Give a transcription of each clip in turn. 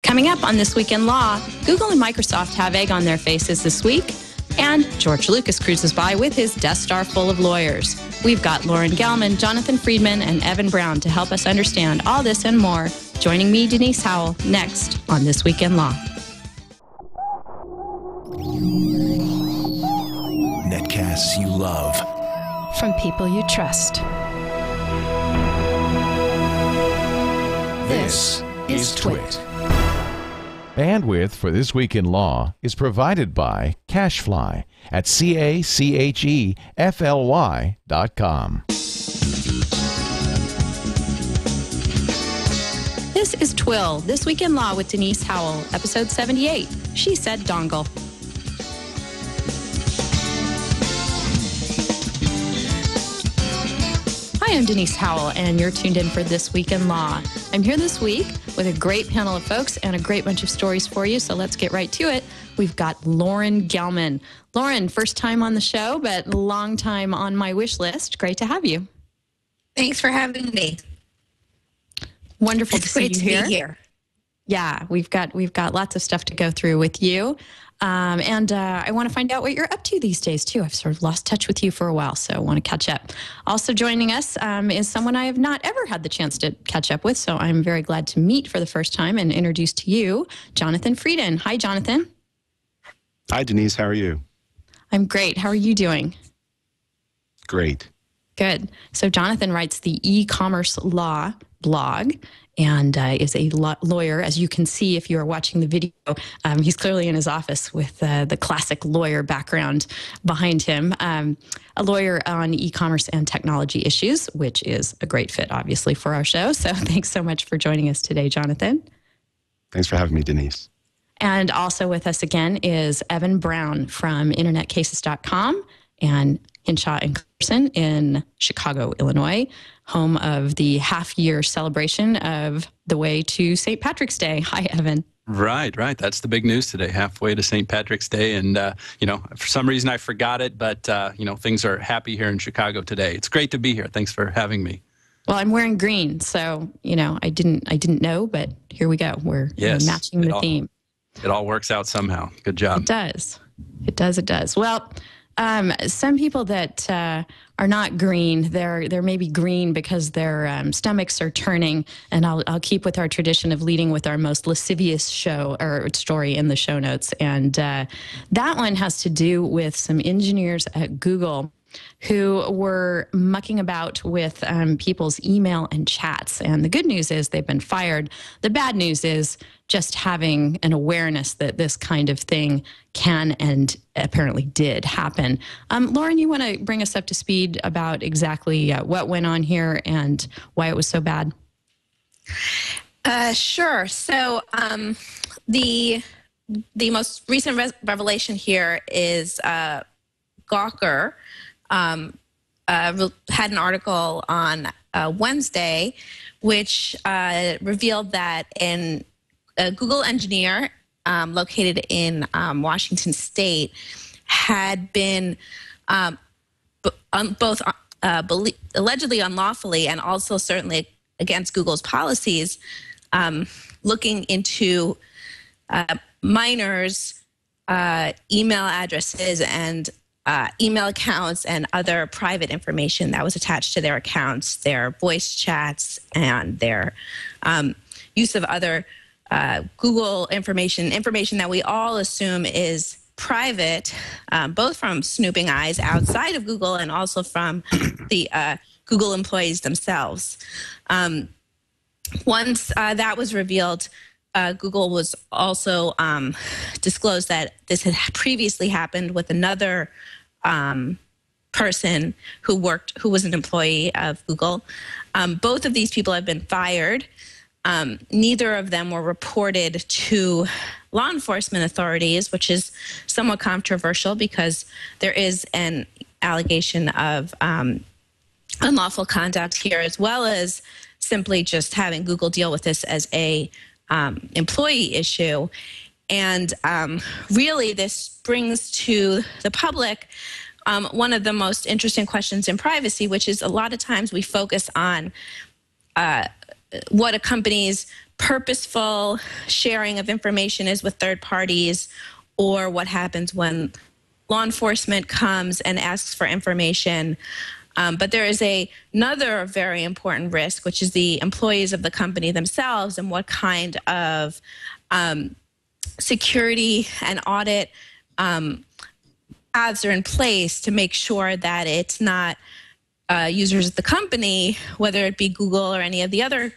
Coming up on This Week in Law, Google and Microsoft have egg on their faces this week, and George Lucas cruises by with his Death Star full of lawyers. We've got Lauren Gelman, Jonathan Frieden, and Evan Brown to help us understand all this and more. Joining me, Denise Howell, next on This Week in Law. Netcasts you love. From people you trust. This is TWiL. Bandwidth for This Week in Law is provided by Cachefly at CACHEFLY.com. This is TWiL, This Week in Law with Denise Howell, episode 78. She said Dongle. Hi, I'm Denise Howell, and you're tuned in for This Week in Law. I'm here this week with a great panel of folks and a great bunch of stories for you, so let's get right to it. We've got Lauren Gelman. Lauren, first time on the show, but long time on my wish list. Great to have you. Thanks for having me. Wonderful to see you here. Be here. Yeah, we've got lots of stuff to go through with you. And I want to find out what you're up to these days, too. I've sort of lost touch with you for a while, so I want to catch up. Also joining us is someone I have not ever had the chance to catch up with, so I'm very glad to meet for the first time and introduce to you Jonathan Frieden. Hi, Jonathan. Hi, Denise. How are you? I'm great. How are you doing? Great. Good. So Jonathan writes the e-commerce law blog and is a lawyer. As you can see if you are watching the video, he's clearly in his office with the classic lawyer background behind him. A lawyer on e-commerce and technology issues, which is a great fit, obviously, for our show. So thanks so much for joining us today, Jonathan. Thanks for having me, Denise. And also with us again is Evan Brown from InternetCases.com and Hinshaw & Carson in Chicago, Illinois, home of the half-year celebration of the way to St. Patrick's Day. Hi, Evan. Right. That's the big news today, halfway to St. Patrick's Day. And, for some reason I forgot it, but, things are happy here in Chicago today. It's great to be here. Thanks for having me. Well, I'm wearing green, so, I didn't know, but here we go. We're matching the theme. It all works out somehow. Good job. It does. It does. Well, some people that are not green, they're maybe green because their stomachs are turning, and I'll keep with our tradition of leading with our most lascivious show or story in the show notes, and that one has to do with some engineers at Google who were mucking about with people's email and chats. And the good news is they've been fired. The bad news is just having an awareness that this kind of thing can and apparently did happen. Lauren, you want to bring us up to speed about exactly what went on here and why it was so bad? Sure. So the most recent revelation here is Gawker had an article on Wednesday which revealed that a Google engineer located in Washington State had been both allegedly unlawfully and also certainly against Google's policies, looking into minors' email addresses and email accounts and other private information that was attached to their accounts, their voice chats, and their use of other Google information that we all assume is private, both from snooping eyes outside of Google and also from the Google employees themselves. Once that was revealed, Google was also disclosed that this had previously happened with another person who was an employee of Google. Both of these people have been fired. Neither of them were reported to law enforcement authorities, which is somewhat controversial because there is an allegation of unlawful conduct here, as well as simply just having Google deal with this as a employee issue. And really, this brings to the public one of the most interesting questions in privacy, which is a lot of times we focus on what a company's purposeful sharing of information is with third parties, or what happens when law enforcement comes and asks for information. But there is another very important risk, which is the employees of the company themselves, and what kind of security and audit paths are in place to make sure that it's not users of the company, whether it be Google or any of the other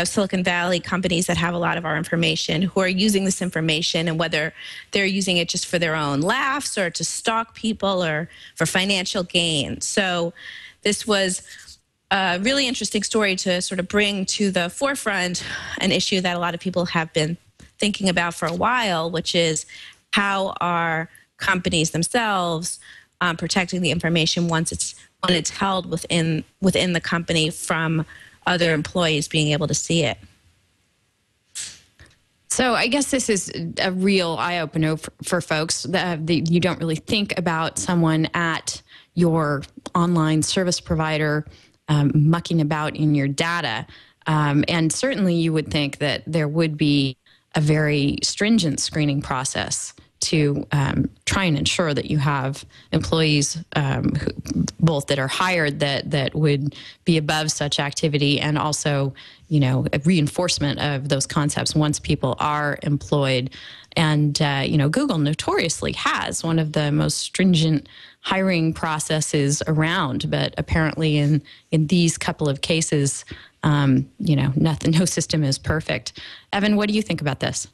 Silicon Valley companies that have a lot of our information, who are using this information, and whether they're using it just for their own laughs or to stalk people or for financial gain. So this was a really interesting story to sort of bring to the forefront an issue that a lot of people have been thinking about for a while, which is how are companies themselves protecting the information when it's held within the company from other employees being able to see it. So I guess this is a real eye-opener for folks. You don't really think about someone at your online service provider mucking about in your data. And certainly you would think that there would be a very stringent screening process to try and ensure that you have employees both that are hired that would be above such activity, and also, a reinforcement of those concepts once people are employed. And, Google notoriously has one of the most stringent hiring processes around, but apparently in these couple of cases, no system is perfect. Evan, what do you think about this?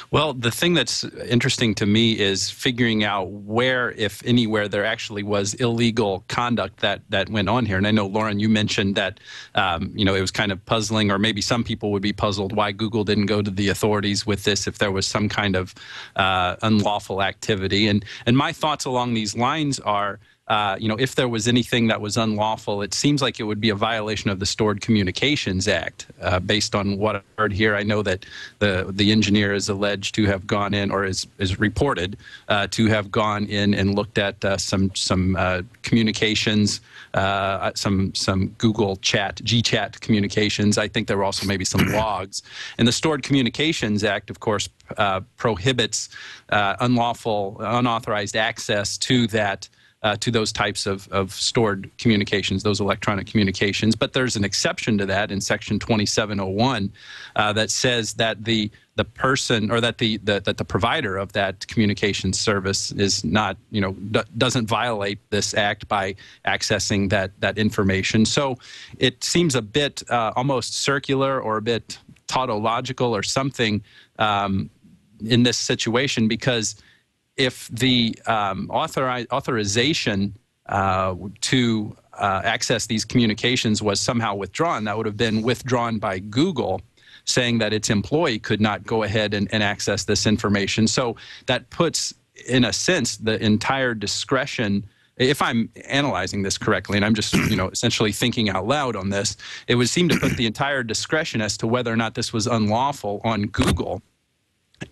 Well, the thing that's interesting to me is figuring out where, if anywhere, there actually was illegal conduct that went on here. And I know, Lauren, you mentioned that, it was kind of puzzling, or maybe some people would be puzzled why Google didn't go to the authorities with this if there was some kind of unlawful activity. And my thoughts along these lines are, if there was anything that was unlawful, it seems like it would be a violation of the Stored Communications Act. Based on what I've heard here, I know that the engineer is alleged to have gone in, or is reported to have gone in and looked at some communications, some Google chat, GChat communications. I think there were also maybe some logs. And the Stored Communications Act, of course, prohibits unauthorized access to that. To those types of stored communications, those electronic communications. But there's an exception to that in Section 2701 that says that the person, or that the provider of that communication service is not, doesn't violate this act by accessing that information. So it seems a bit almost circular, or a bit tautological or something in this situation, because if the authorization to access these communications was somehow withdrawn, that would have been withdrawn by Google, saying that its employee could not go ahead and access this information. So that puts, in a sense, the entire discretion, if I'm analyzing this correctly, and I'm just essentially thinking out loud on this, it would seem to put the entire discretion as to whether or not this was unlawful on Google.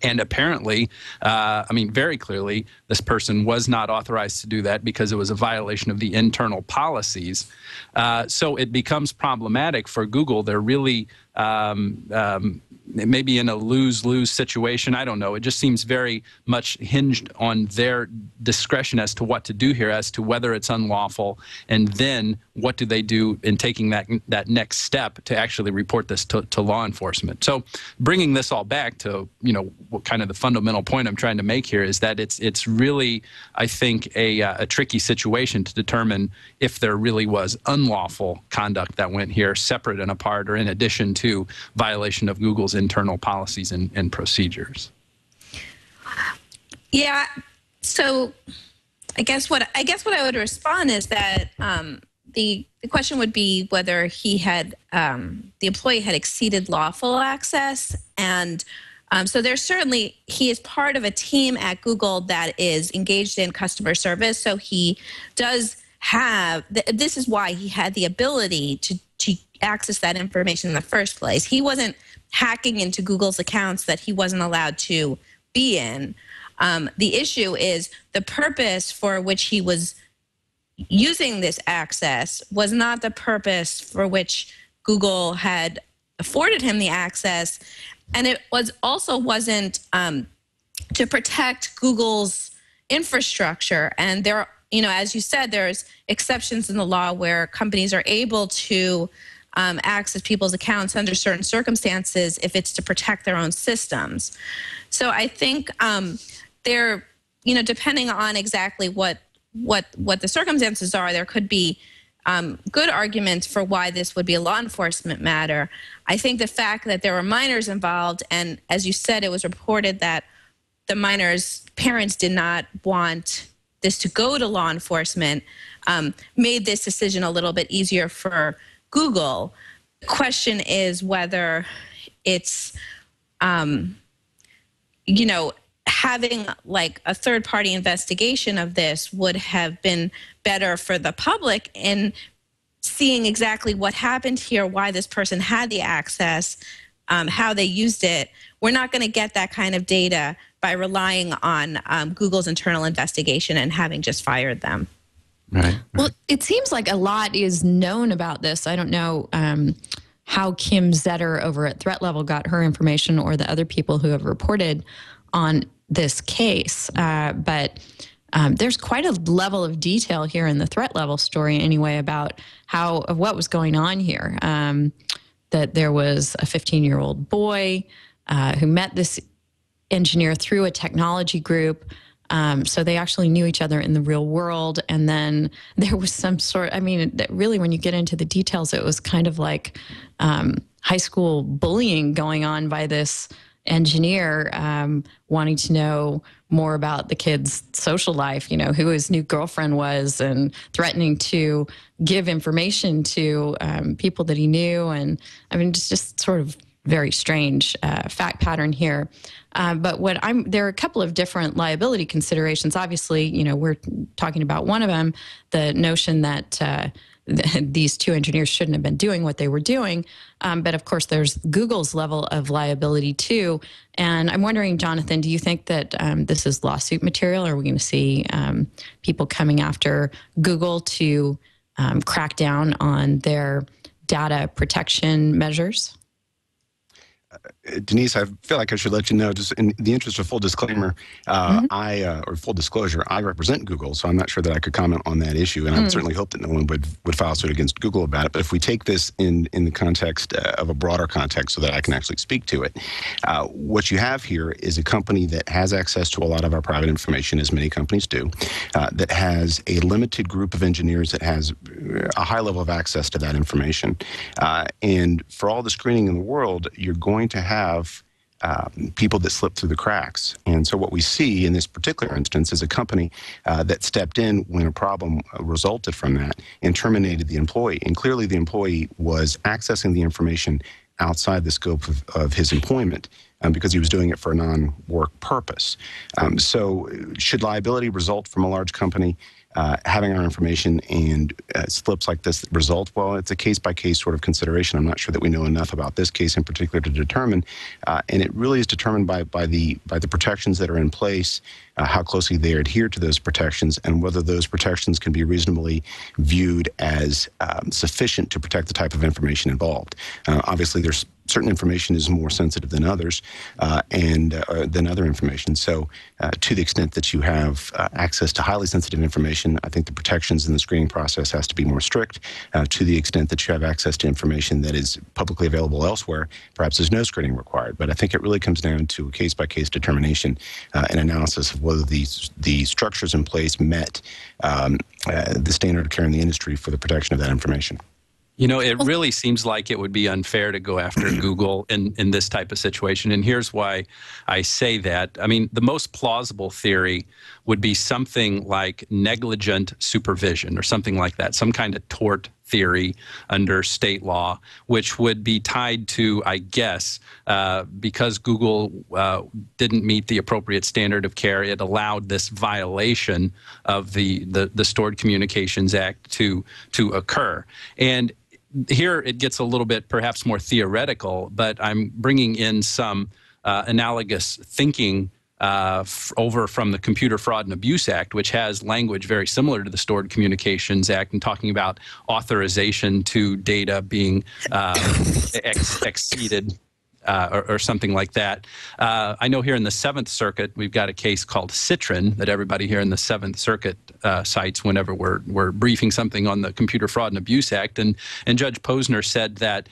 And apparently, very clearly, this person was not authorized to do that because it was a violation of the internal policies. So it becomes problematic for Google. They're really maybe in a lose-lose situation. I don't know. It just seems very much hinged on their discretion as to what to do here, as to whether it's unlawful, and then what do they do in taking that next step to actually report this to law enforcement. So bringing this all back to, what kind of the fundamental point I'm trying to make here is that it's really, I think, a tricky situation to determine if there really was unlawful conduct that went here, separate and apart, or in addition to violation of Google's internal policies and procedures. Yeah. So I guess what I would respond is that the question would be whether he had the employee had exceeded lawful access. And so there's certainly, he is part of a team at Google that is engaged in customer service. So he does have, this is why he had the ability to access that information in the first place. He wasn't hacking into Google's accounts that he wasn't allowed to be in. The issue is the purpose for which he was using this access was not the purpose for which Google had afforded him the access, and it wasn't to protect Google's infrastructure. And there, as you said, there's exceptions in the law where companies are able to access people's accounts under certain circumstances if it's to protect their own systems. So I think they're, depending on exactly what the circumstances are, there could be good arguments for why this would be a law enforcement matter. I think the fact that there were minors involved, and as you said, it was reported that the minors' parents did not want this to go to law enforcement, made this decision a little bit easier for Google. The question is whether it's, having like a third-party investigation of this would have been better for the public in seeing exactly what happened here, why this person had the access, how they used it. We're not going to get that kind of data by relying on Google's internal investigation and having just fired them. Right. Well, it seems like a lot is known about this. I don't know how Kim Zetter over at Threat Level got her information, or the other people who have reported on this case. But there's quite a level of detail here in the Threat Level story anyway about what was going on here. That there was a 15-year-old boy who met this engineer through a technology group. So they actually knew each other in the real world. And then there was some really, when you get into the details, it was kind of like high school bullying going on by this engineer, wanting to know more about the kid's social life, who his new girlfriend was, and threatening to give information to people that he knew. And it's just sort of very strange fact pattern here. But there are a couple of different liability considerations. Obviously, we're talking about one of them, the notion that these two engineers shouldn't have been doing what they were doing. But of course, there's Google's level of liability too. And I'm wondering, Jonathan, do you think that this is lawsuit material? Or are we going to see people coming after Google to crack down on their data protection measures? Denise, I feel like I should let you know, just in the interest of full disclaimer, or full disclosure, I represent Google, so I'm not sure that I could comment on that issue, and I certainly hope that no one would file suit against Google about it. But if we take this in the context of a broader context so that I can actually speak to it, what you have here is a company that has access to a lot of our private information, as many companies do, that has a limited group of engineers that has a high level of access to that information. And for all the screening in the world, you're going to have people that slip through the cracks. And so what we see in this particular instance is a company that stepped in when a problem resulted from that and terminated the employee. And clearly the employee was accessing the information outside the scope of his employment because he was doing it for a non-work purpose. So should liability result from a large company having our information and slips like this result? Well, it's a case-by-case sort of consideration. I'm not sure that we know enough about this case in particular to determine, and it really is determined by the protections that are in place, how closely they adhere to those protections, and whether those protections can be reasonably viewed as sufficient to protect the type of information involved. Obviously, there's certain information is more sensitive than others, and than other information. So to the extent that you have access to highly sensitive information, I think the protections in the screening process has to be more strict. To the extent that you have access to information that is publicly available elsewhere, perhaps there's no screening required. But I think it really comes down to a case-by-case determination and analysis of whether the structures in place met the standard of care in the industry for the protection of that information. It really seems like it would be unfair to go after Google in this type of situation. And here's why I say that. The most plausible theory would be something like negligent supervision or something like that, some kind of tort theory under state law, which would be tied to, I guess, because Google didn't meet the appropriate standard of care, it allowed this violation of the Stored Communications Act to occur. And here it gets a little bit perhaps more theoretical, but I'm bringing in some analogous thinking over from the Computer Fraud and Abuse Act, which has language very similar to the Stored Communications Act and talking about authorization to data being exceeded. Or something like that. I know here in the Seventh Circuit, we've got a case called Citron that everybody here in the Seventh Circuit cites whenever we're briefing something on the Computer Fraud and Abuse Act. And Judge Posner said that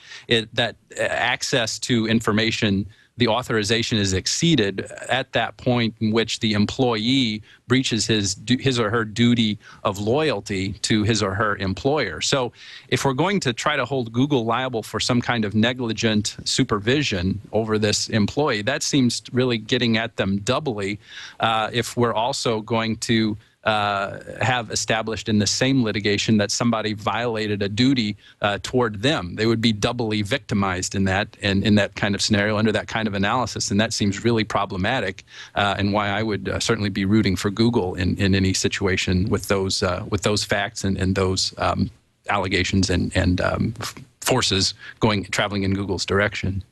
that access to information, the authorization is exceeded at that point in which the employee breaches his or her duty of loyalty to his or her employer. So if we're going to try to hold Google liable for some kind of negligent supervision over this employee, that seems really getting at them doubly if we're also going to have established in the same litigation that somebody violated a duty toward them. They would be doubly victimized in that kind of scenario under that kind of analysis, and that seems really problematic, and why I would certainly be rooting for Google in any situation with those facts and those allegations and forces traveling in Google's direction.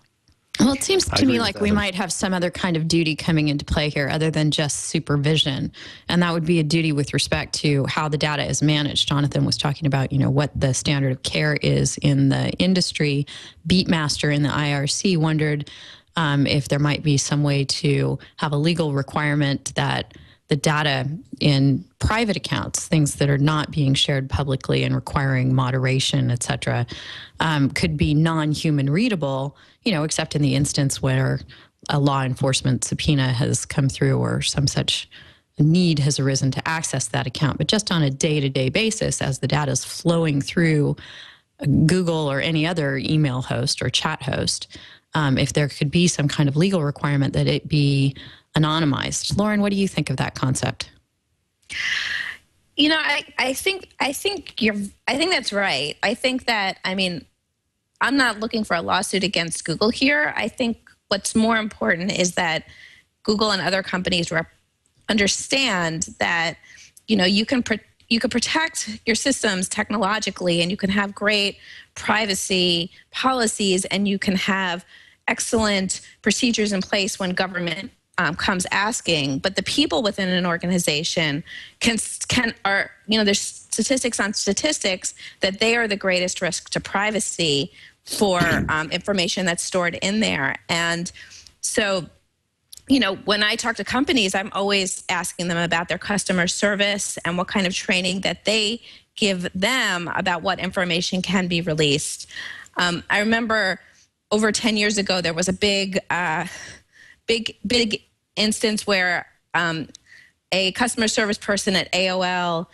Well, it seems to me like we might have some other kind of duty coming into play here other than just supervision. And that would be a duty with respect to how the data is managed. Jonathan was talking about, what the standard of care is in the industry. Beatmaster in the IRC wondered if there might be some way to have a legal requirement that the data in private accounts, things that are not being shared publicly and requiring moderation, et cetera, could be non-human readable, except in the instance where a law enforcement subpoena has come through or some such need has arisen to access that account. But just on a day-to-day basis, as the data is flowing through Google or any other email host or chat host, if there could be some kind of legal requirement that it be anonymized. Lauren, what do you think of that concept? I think that's right. I think that, I'm not looking for a lawsuit against Google here. I think what's more important is that Google and other companies understand that, you can protect your systems technologically, and you can have great privacy policies, and you can have excellent procedures in place when government comes asking, but the people within an organization there's statistics on statistics that they are the greatest risk to privacy for information that's stored in there. And so, when I talk to companies, I'm always asking them about their customer service and what kind of training that they give them about what information can be released. I remember over 10 years ago, there was a big instance where a customer service person at AOL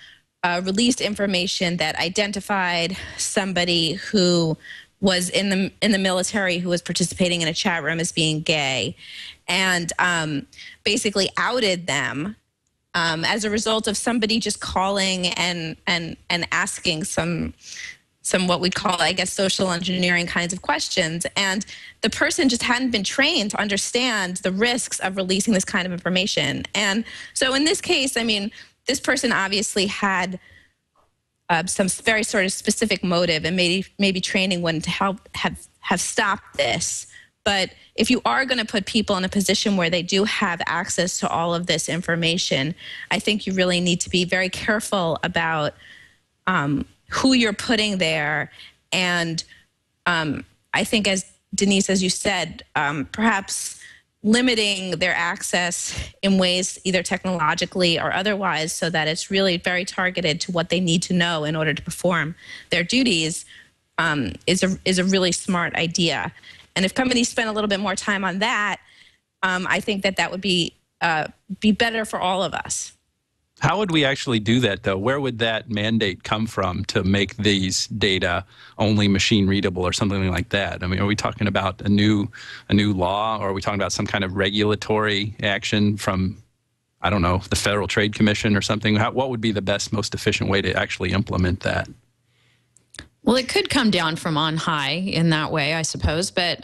released information that identified somebody who was in the military who was participating in a chat room as being gay, and basically outed them as a result of somebody just calling and asking some what we call, I guess, social engineering kinds of questions. And the person just hadn't been trained to understand the risks of releasing this kind of information. And so in this case, this person obviously had some very sort of specific motive, and maybe training wouldn't have stopped this. But if you are going to put people in a position where they do have access to all of this information, I think you really need to be very careful about who you're putting there. And I think, as Denise, as you said, perhaps limiting their access in ways either technologically or otherwise, so that it's really very targeted to what they need to know in order to perform their duties, is a really smart idea. And if companies spend a little bit more time on that, I think that would be better for all of us. How would we actually do that, though? Where would that mandate come from to make these data only machine readable or something like that? Are we talking about a new law, or are we talking about some kind of regulatory action from, I don't know, the Federal Trade Commission or something? What would be the best, most efficient way to actually implement that? Well, it could come down from on high in that way, I suppose, but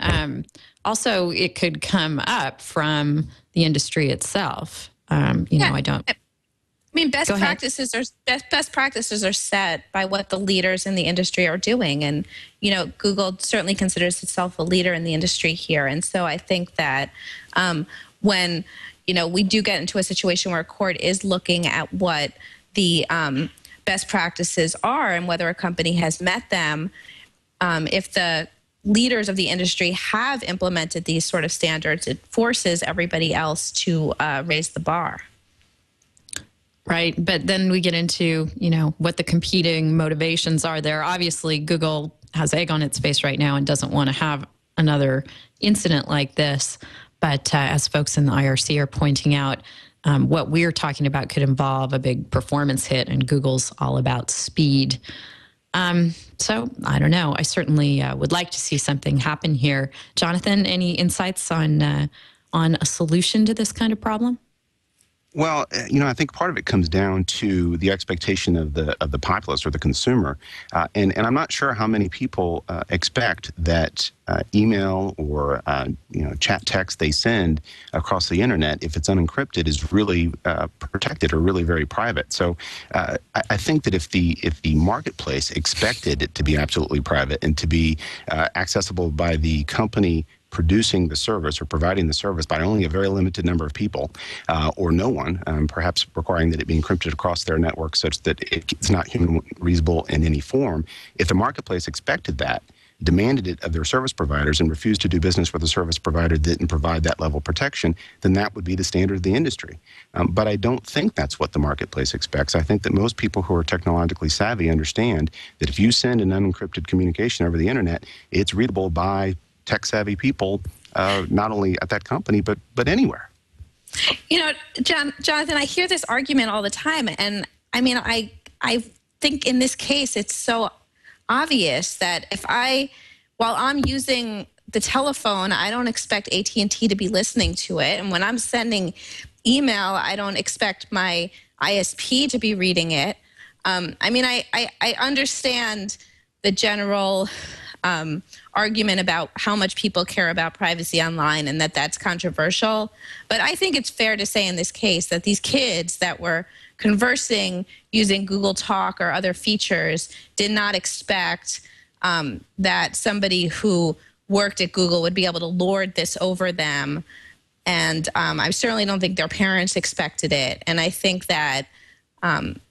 also it could come up from the industry itself. I don't. Best practices are set by what the leaders in the industry are doing, and Google certainly considers itself a leader in the industry here. And so I think that when, we do get into a situation where a court is looking at what the best practices are and whether a company has met them, if the leaders of the industry have implemented these sort of standards, it forces everybody else to raise the bar. Right. But then we get into, what the competing motivations are there. Obviously, Google has egg on its face right now and doesn't want to have another incident like this. But as folks in the IRC are pointing out, what we're talking about could involve a big performance hit, and Google's all about speed. So I don't know. I certainly would like to see something happen here. Jonathan, any insights on a solution to this kind of problem? Well, I think part of it comes down to the expectation of the populace or the consumer, and I'm not sure how many people expect that email or chat text they send across the internet, if it's unencrypted, is really protected or really very private. So I think that if the marketplace expected it to be absolutely private and to be accessible by the company producing the service or providing the service by only a very limited number of people or no one, perhaps requiring that it be encrypted across their network such that it's not human reasonable in any form. If the marketplace expected that, demanded it of their service providers, and refused to do business with a service provider that didn't provide that level of protection, then that would be the standard of the industry. But I don't think that's what the marketplace expects. I think that most people who are technologically savvy understand that if you send an unencrypted communication over the internet, it's readable by tech-savvy people, not only at that company, but anywhere. Jonathan, I hear this argument all the time, and I mean, I think in this case, it's so obvious that while I'm using the telephone, I don't expect AT&T to be listening to it, and when I'm sending email, I don't expect my ISP to be reading it. I understand the general argument about how much people care about privacy online and that's controversial. But I think it's fair to say in this case that these kids that were conversing using Google Talk or other features did not expect that somebody who worked at Google would be able to lord this over them. And I certainly don't think their parents expected it. And I think that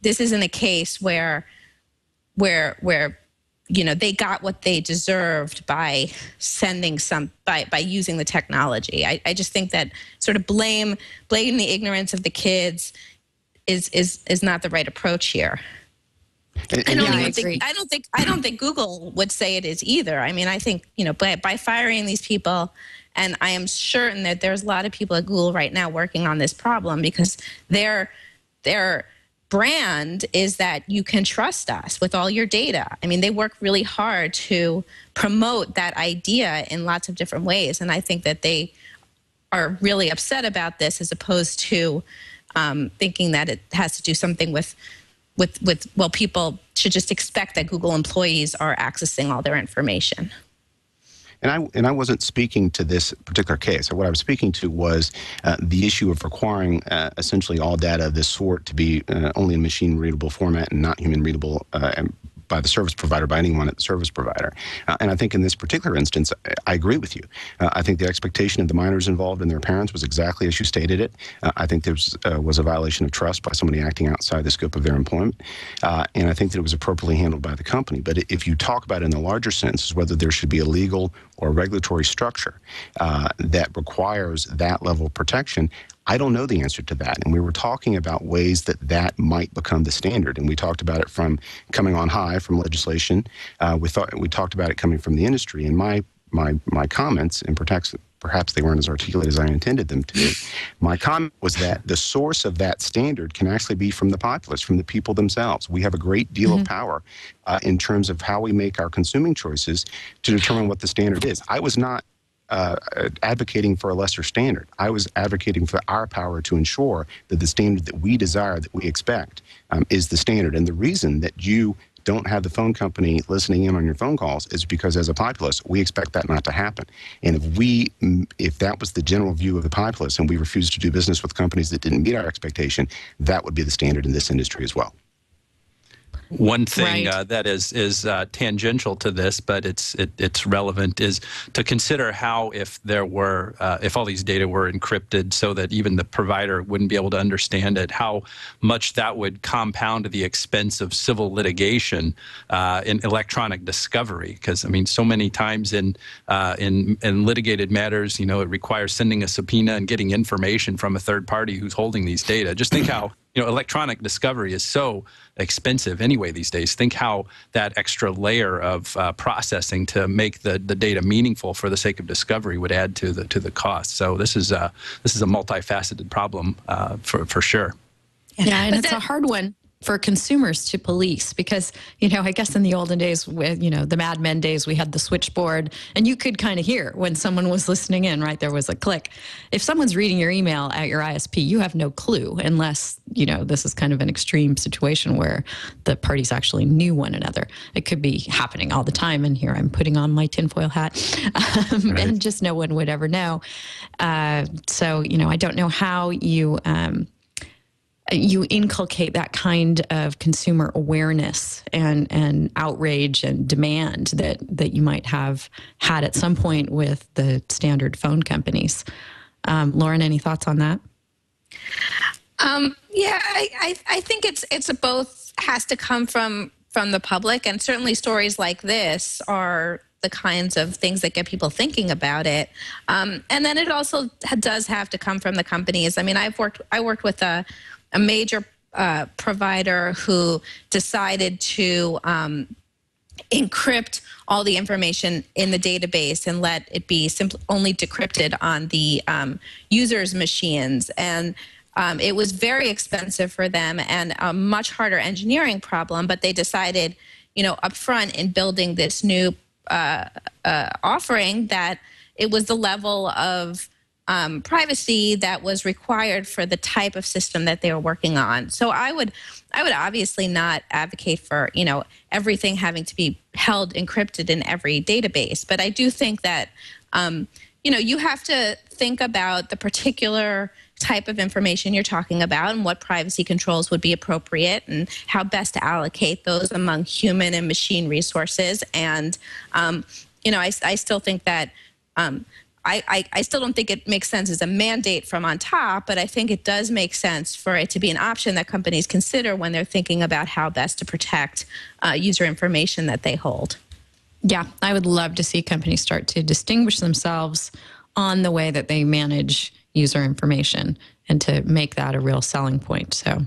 this isn't a case where they got what they deserved by by using the technology. I just think that sort of blaming the ignorance of the kids is not the right approach here. I don't think Google would say it is either. I mean, I think by firing these people, and I am certain that there's a lot of people at Google right now working on this problem because their brand is that you can trust us with all your data. I mean, they work really hard to promote that idea in lots of different ways. And I think that they are really upset about this as opposed to thinking that it has to do something with people should just expect that Google employees are accessing all their information. And I wasn't speaking to this particular case. What I was speaking to was the issue of requiring essentially all data of this sort to be only in machine-readable format and not human-readable by the service provider, by anyone at the service provider. And I think in this particular instance, I agree with you. I think the expectation of the minors involved and their parents was exactly as you stated it. I think there was a violation of trust by somebody acting outside the scope of their employment. And I think that it was appropriately handled by the company. But if you talk about it in the larger sense, whether there should be a legal or regulatory structure that requires that level of protection, I don't know the answer to that. And we were talking about ways that might become the standard. And we talked about it from coming on high from legislation. We talked about it coming from the industry. And my comments, and perhaps they weren't as articulate as I intended them to be, my comment was that the source of that standard can actually be from the populace, from the people themselves. We have a great deal of power in terms of how we make our consuming choices to determine what the standard is. I was not advocating for a lesser standard. I was advocating for our power to ensure that the standard that we desire, that we expect, is the standard. And the reason that you don't have the phone company listening in on your phone calls is because as a populace, we expect that not to happen. And if that was the general view of the populace and we refused to do business with companies that didn't meet our expectation, that would be the standard in this industry as well. One thing Right. that is tangential to this, but it's relevant, is to consider how if all these data were encrypted so that even the provider wouldn't be able to understand it, how much that would compound the expense of civil litigation in electronic discovery. Because I mean, so many times in litigated matters, it requires sending a subpoena and getting information from a third party who's holding these data. Just think how electronic discovery is so expensive anyway these days. Think how that extra layer of processing to make the data meaningful for the sake of discovery would add to the cost. So this is a multifaceted problem for sure. Yeah, and it's a hard one for consumers to police because, I guess in the olden days with, the Mad Men days, we had the switchboard and you could kind of hear when someone was listening in, right? There was a click. If someone's reading your email at your ISP, you have no clue unless, this is kind of an extreme situation where the parties actually knew one another. It could be happening all the time. And here I'm putting on my tinfoil hat and just no one would ever know. So, I don't know how you inculcate that kind of consumer awareness and outrage and demand that you might have had at some point with the standard phone companies. Lauren, any thoughts on that? Yeah, I think it's a both has to come from the public, and certainly stories like this are the kinds of things that get people thinking about it. And then it also does have to come from the companies. I mean, I worked with a major provider who decided to encrypt all the information in the database and let it be only decrypted on the users' machines. And it was very expensive for them and a much harder engineering problem, but they decided, up front in building this new offering that it was the level of privacy that was required for the type of system that they were working on. So I would obviously not advocate for, everything having to be held encrypted in every database. But I do think that, you have to think about the particular type of information you're talking about and what privacy controls would be appropriate and how best to allocate those among human and machine resources. And, I still think that I still don't think it makes sense as a mandate from on top, but I think it does make sense for it to be an option that companies consider when they're thinking about how best to protect user information that they hold. Yeah, I would love to see companies start to distinguish themselves on the way that they manage user information and to make that a real selling point. So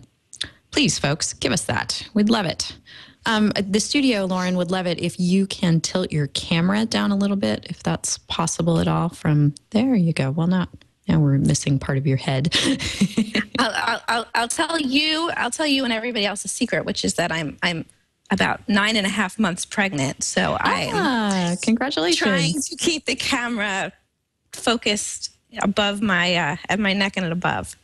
please, folks, give us that. We'd love it. The studio, Lauren, would love it if you can tilt your camera down a little bit, if that's possible at all. From there you go. Well, now we're missing part of your head. I'll tell you and everybody else a secret, which is that I'm about 9.5 months pregnant. So I'm congratulations. trying to keep the camera focused above my at my neck and above.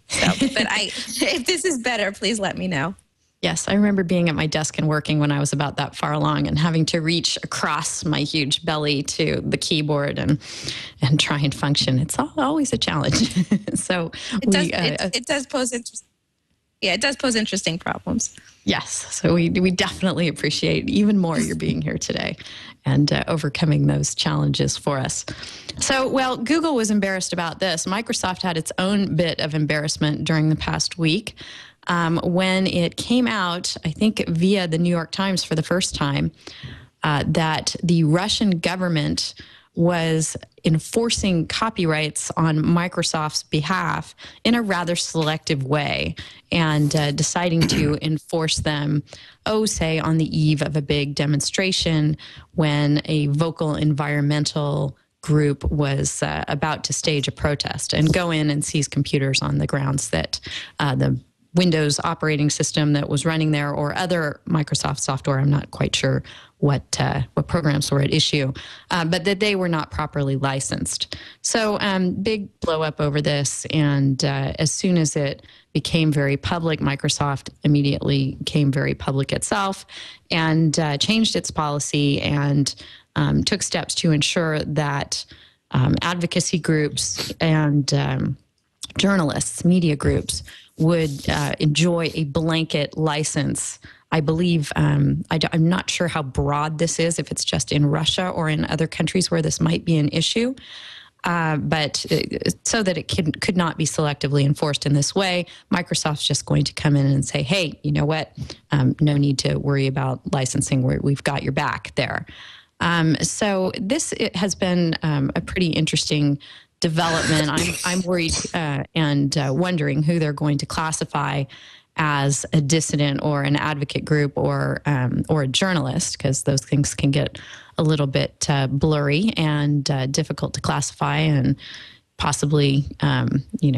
So, but if this is better, please let me know. Yes, I remember being at my desk and working when I was about that far along and having to reach across my huge belly to the keyboard and try and function. It's always a challenge. So it does pose interesting problems. Yes, so we definitely appreciate even more your being here today and overcoming those challenges for us. So, well, Google was embarrassed about this. Microsoft had its own bit of embarrassment during the past week. When it came out, I think via the New York Times for the first time, that the Russian government was enforcing copyrights on Microsoft's behalf in a rather selective way and deciding to enforce them, say, on the eve of a big demonstration when a vocal environmental group was about to stage a protest and go in and seize computers on the grounds that the Windows operating system that was running there or other Microsoft software, I'm not quite sure what programs were at issue, but that they were not properly licensed. So big blow up over this. And as soon as it became very public, Microsoft immediately came very public itself and changed its policy and took steps to ensure that advocacy groups and journalists, media groups, would enjoy a blanket license. I believe, I'm not sure how broad this is, if it's just in Russia or in other countries where this might be an issue, but so that it could not be selectively enforced in this way, Microsoft's just going to come in and say, hey, you know what, no need to worry about licensing, we've got your back there. So this has been a pretty interesting development. I'm worried and wondering who they're going to classify as a dissident or an advocate group or a journalist, because those things can get a little bit blurry and difficult to classify, and possibly,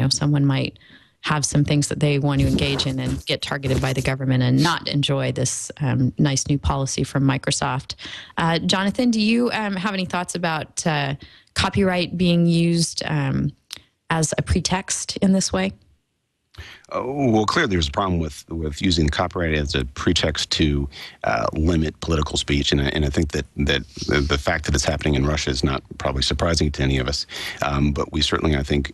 someone might have some things that they want to engage in and get targeted by the government and not enjoy this nice new policy from Microsoft. Jonathan, do you have any thoughts about copyright being used as a pretext in this way? Well, clearly there's a problem with using copyright as a pretext to limit political speech, and I think that the fact that it's happening in Russia is not probably surprising to any of us. But we certainly, I think,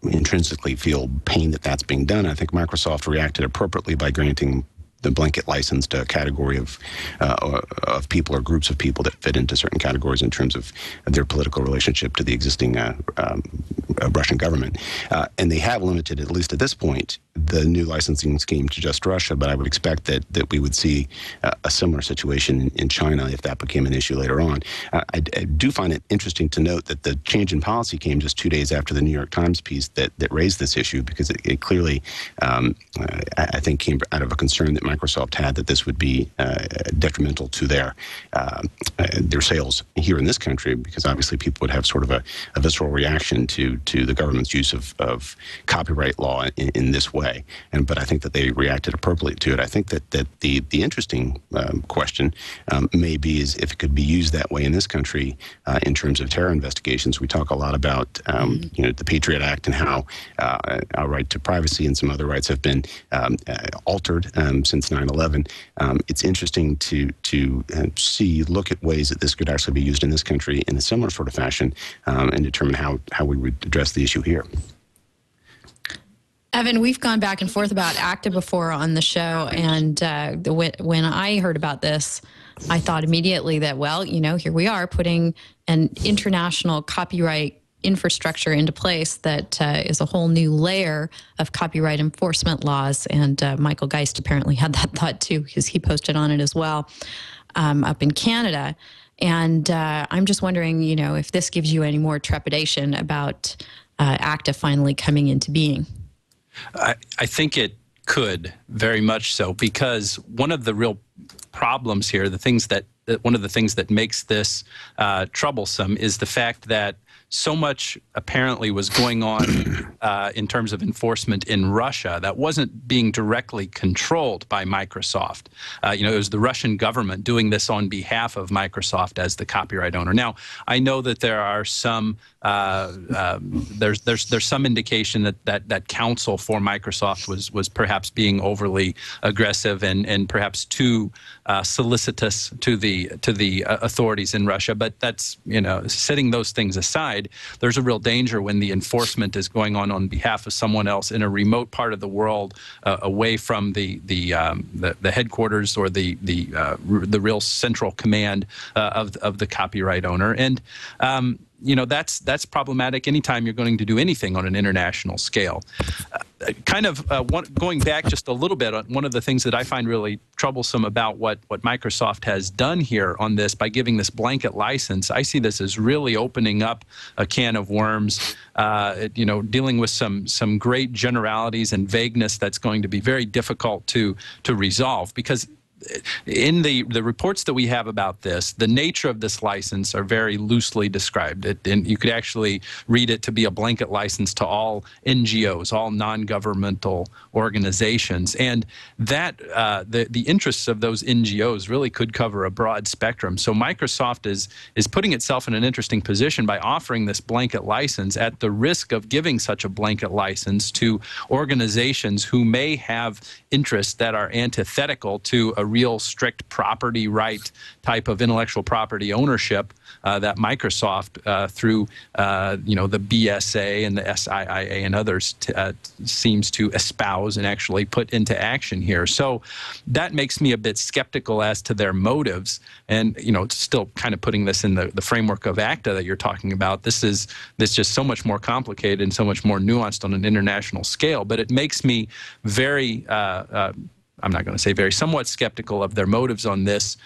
intrinsically feel pain that that's being done. I think Microsoft reacted appropriately by granting the blanket license to a category of people or groups of people that fit into certain categories in terms of their political relationship to the existing Russian government. And they have limited, at least at this point, the new licensing scheme to just Russia, but I would expect that we would see a similar situation in China if that became an issue later on. I do find it interesting to note that the change in policy came just 2 days after the New York Times piece that raised this issue, because it clearly, I think, came out of a concern that Microsoft had that this would be detrimental to their sales here in this country, because obviously people would have sort of a visceral reaction to the government's use of copyright law in this way. But I think that they reacted appropriately to it. I think that the interesting question may be is if it could be used that way in this country in terms of terror investigations. We talk a lot about the Patriot Act and how our right to privacy and some other rights have been altered since 9/11. It's interesting to look at ways that this could actually be used in this country in a similar sort of fashion and determine how we would address the issue here. Evan, we've gone back and forth about ACTA before on the show, and when I heard about this, I thought immediately that, well, here we are putting an international copyright infrastructure into place that is a whole new layer of copyright enforcement laws, and Michael Geist apparently had that thought too, because he posted on it as well up in Canada. And I'm just wondering, if this gives you any more trepidation about ACTA finally coming into being. I think it could, very much so, because one of the real problems here, one of the things that makes this troublesome is the fact that so much apparently was going on in terms of enforcement in Russia that wasn't being directly controlled by Microsoft. It was the Russian government doing this on behalf of Microsoft as the copyright owner. Now, I know that there are some there's some indication that counsel for Microsoft was perhaps being overly aggressive and perhaps too solicitous to the authorities in Russia. But that's setting those things aside. There's a real danger when the enforcement is going on behalf of someone else in a remote part of the world, away from the headquarters or the real central command of the copyright owner. And that's problematic anytime you're going to do anything on an international scale. Going back just a little bit, one of the things that I find really troublesome about what Microsoft has done here on this by giving this blanket license, I see this as really opening up a can of worms, dealing with some great generalities and vagueness that's going to be very difficult to resolve, because in the reports that we have about this, the nature of this license are very loosely described. And you could actually read it to be a blanket license to all NGOs, all non-governmental organizations. And that the interests of those NGOs really could cover a broad spectrum. So Microsoft is putting itself in an interesting position by offering this blanket license at the risk of giving such a blanket license to organizations who may have interests that are antithetical to a real strict property right type of intellectual property ownership that Microsoft, through the BSA and the SIIA and others, seems to espouse and actually put into action here. So that makes me a bit skeptical as to their motives. And it's still kind of putting this in the framework of ACTA that you're talking about. This is just so much more complicated and so much more nuanced on an international scale. But it makes me very I'm not going to say very, somewhat skeptical of their motives on this,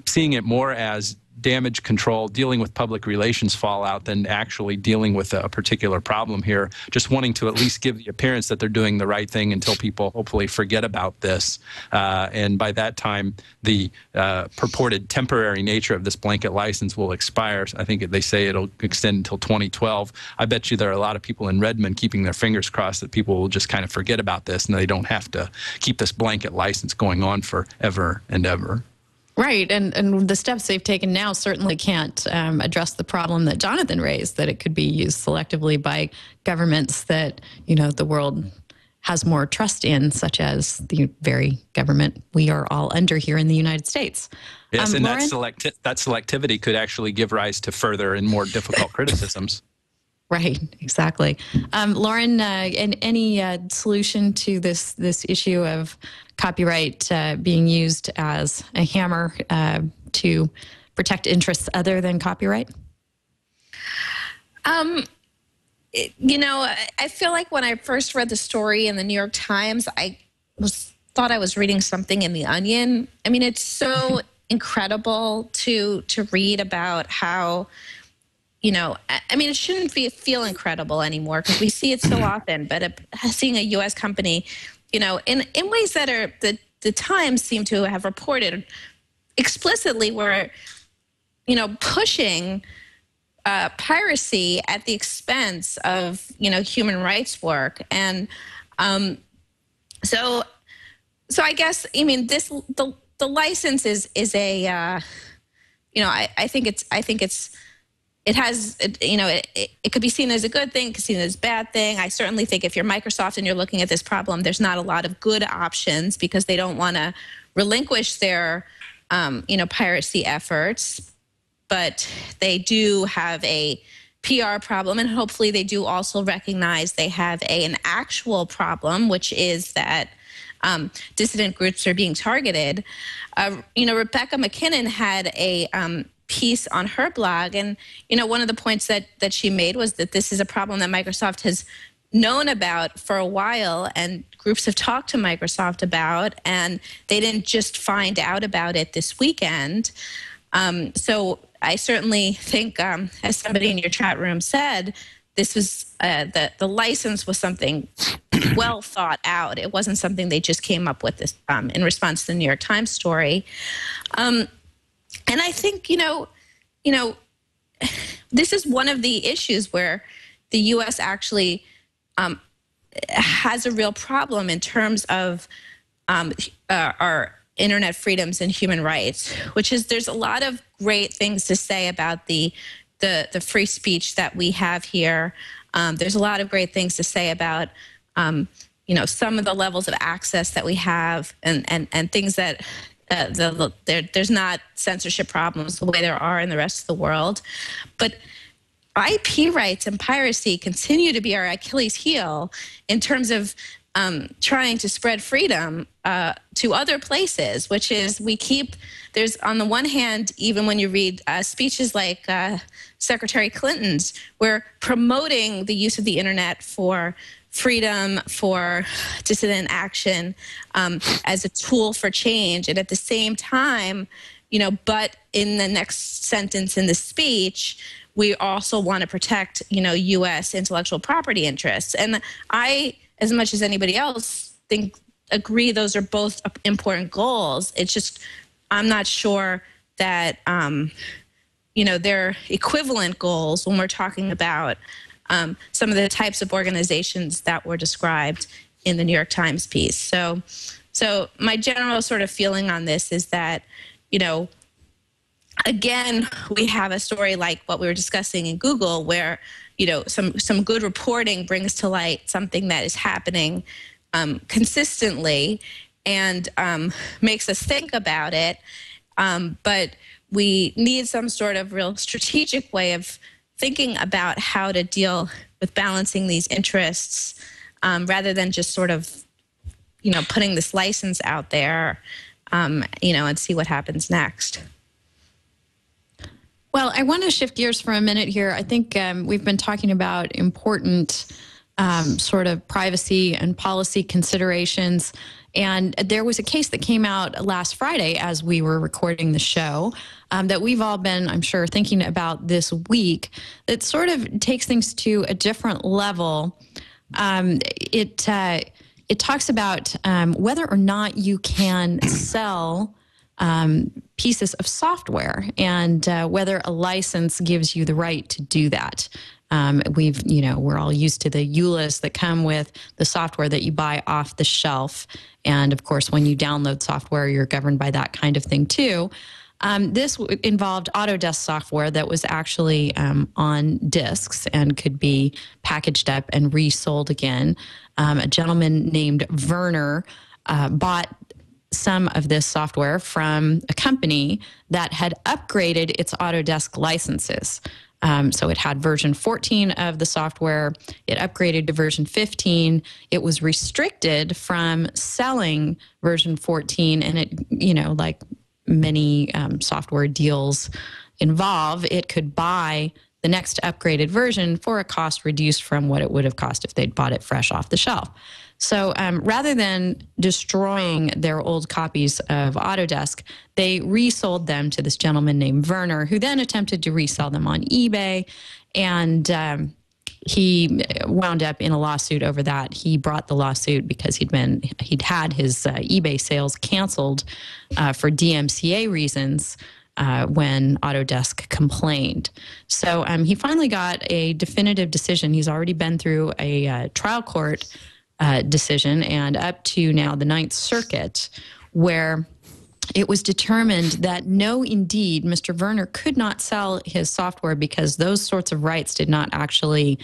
seeing it more as damage control, dealing with public relations fallout than actually dealing with a particular problem here, just wanting to at least give the appearance that they're doing the right thing until people hopefully forget about this. And by that time, the purported temporary nature of this blanket license will expire. I think they say it'll extend until 2012. I bet you there are a lot of people in Redmond keeping their fingers crossed that people will just kind of forget about this and they don't have to keep this blanket license going on forever and ever. Right, and the steps they've taken now certainly can't address the problem that Jonathan raised, that it could be used selectively by governments that, the world has more trust in, such as the very government we are all under here in the United States. Yes, and Lauren? that selectivity could actually give rise to further and more difficult criticisms. Right, exactly. Lauren, any solution to this issue of copyright being used as a hammer to protect interests other than copyright? I feel like when I first read the story in the New York Times, I thought I was reading something in The Onion. I mean, it's so incredible to read about how, it shouldn't feel incredible anymore because we see it so often, but seeing a U.S. company, in ways that are the Times seem to have reported explicitly were, pushing piracy at the expense of, human rights work. And so I guess, the license is a, I think it could be seen as a good thing, it could be seen as a bad thing. I certainly think if you're Microsoft and you're looking at this problem, there's not a lot of good options because they don't want to relinquish their, piracy efforts. But they do have a PR problem, and hopefully they do also recognize they have an actual problem, which is that dissident groups are being targeted. Rebecca McKinnon had a piece on her blog, and one of the points that she made was that this is a problem that Microsoft has known about for a while, and groups have talked to Microsoft about, and they didn't just find out about it this weekend. So I certainly think, as somebody in your chat room said, this was the license was something well thought out. It wasn't something they just came up with this, in response to the New York Times story. And I think, this is one of the issues where the U.S. actually has a real problem in terms of our internet freedoms and human rights, which is there's a lot of great things to say about the free speech that we have here. There's a lot of great things to say about, some of the levels of access that we have and things that there's not censorship problems the way there are in the rest of the world. But IP rights and piracy continue to be our Achilles heel in terms of trying to spread freedom to other places, which is there's on the one hand, even when you read speeches like Secretary Clinton's, we're promoting the use of the internet for freedom, for dissident action, as a tool for change. And at the same time, but in the next sentence in the speech, we also want to protect, U.S. intellectual property interests. And I, as much as anybody else, agree those are both important goals. It's just, I'm not sure that, they're equivalent goals when we're talking about some of the types of organizations that were described in the New York Times piece. So my general sort of feeling on this is that, again, we have a story like what we were discussing in Google where, some good reporting brings to light something that is happening consistently. and makes us think about it. But we need some sort of real strategic way of thinking about how to deal with balancing these interests, rather than just sort of, putting this license out there, and see what happens next. Well, I want to shift gears for a minute here. I think we've been talking about important sort of privacy and policy considerations. And there was a case that came out last Friday as we were recording the show that we've all been, I'm sure, thinking about this week. That sort of takes things to a different level. It talks about whether or not you can sell pieces of software and whether a license gives you the right to do that. We're all used to the EULAs that come with the software that you buy off the shelf. And of course, when you download software, you're governed by that kind of thing too. This involved Autodesk software that was actually on disks and could be packaged up and resold again. A gentleman named Werner bought some of this software from a company that had upgraded its Autodesk licenses. So it had version 14 of the software. It upgraded to version 15. It was restricted from selling version 14, and it, like many software deals involve, it could buy the next upgraded version for a cost reduced from what it would have cost if they'd bought it fresh off the shelf. So rather than destroying their old copies of Autodesk, they resold them to this gentleman named Werner, who then attempted to resell them on eBay. And he wound up in a lawsuit over that. He brought the lawsuit because he'd had his eBay sales canceled for DMCA reasons when Autodesk complained. So he finally got a definitive decision. He's already been through a trial court decision and up to now the Ninth Circuit, where it was determined that no, indeed, Mr. Werner could not sell his software because those sorts of rights did not actually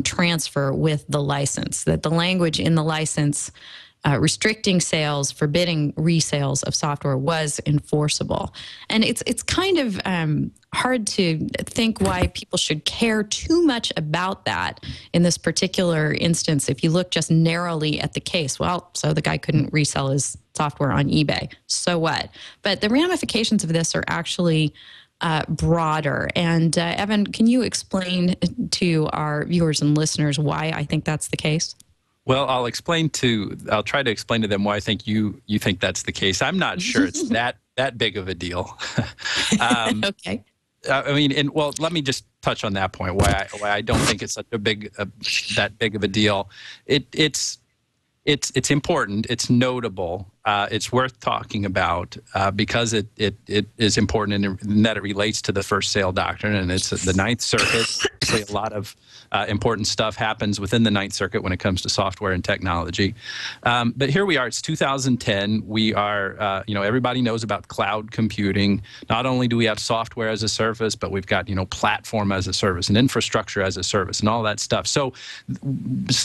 transfer with the license, that the language in the license restricting sales, forbidding resales of software was enforceable. And it's kind of hard to think why people should care too much about that in this particular instance. If you look just narrowly at the case, well, so the guy couldn't resell his software on eBay. So what? But the ramifications of this are actually broader. And Evan, can you explain to our viewers and listeners why I think that's the case? Well, I'll try to explain to them why I think you think that's the case. I'm not sure it's that big of a deal. Okay. I mean, let me just touch on that point. Why I don't think it's such a that big of a deal. It's important. It's notable. It's worth talking about because it is important in that it relates to the first sale doctrine, and it's the Ninth Circuit. A lot of important stuff happens within the Ninth Circuit when it comes to software and technology. But here we are. It's 2010. We are, everybody knows about cloud computing. Not only do we have software as a service, but we've got, platform as a service and infrastructure as a service and all that stuff. So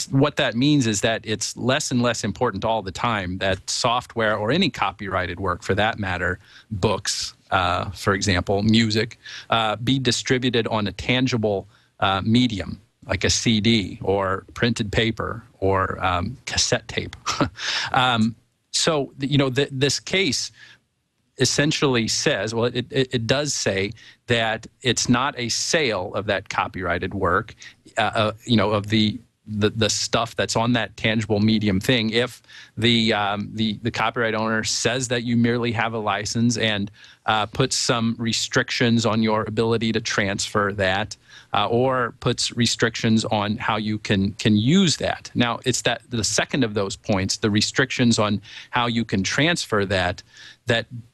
what that means is that it's less and less important all the time that software or any copyrighted work, for that matter, books, for example, music, be distributed on a tangible medium, like a CD or printed paper or cassette tape. So, this case essentially says, well, it does say that it's not a sale of that copyrighted work, of the stuff that's on that tangible medium thing. If the copyright owner says that you merely have a license and puts some restrictions on your ability to transfer that, or puts restrictions on how you can use that. Now, it's that the second of those points, the restrictions on how you can transfer that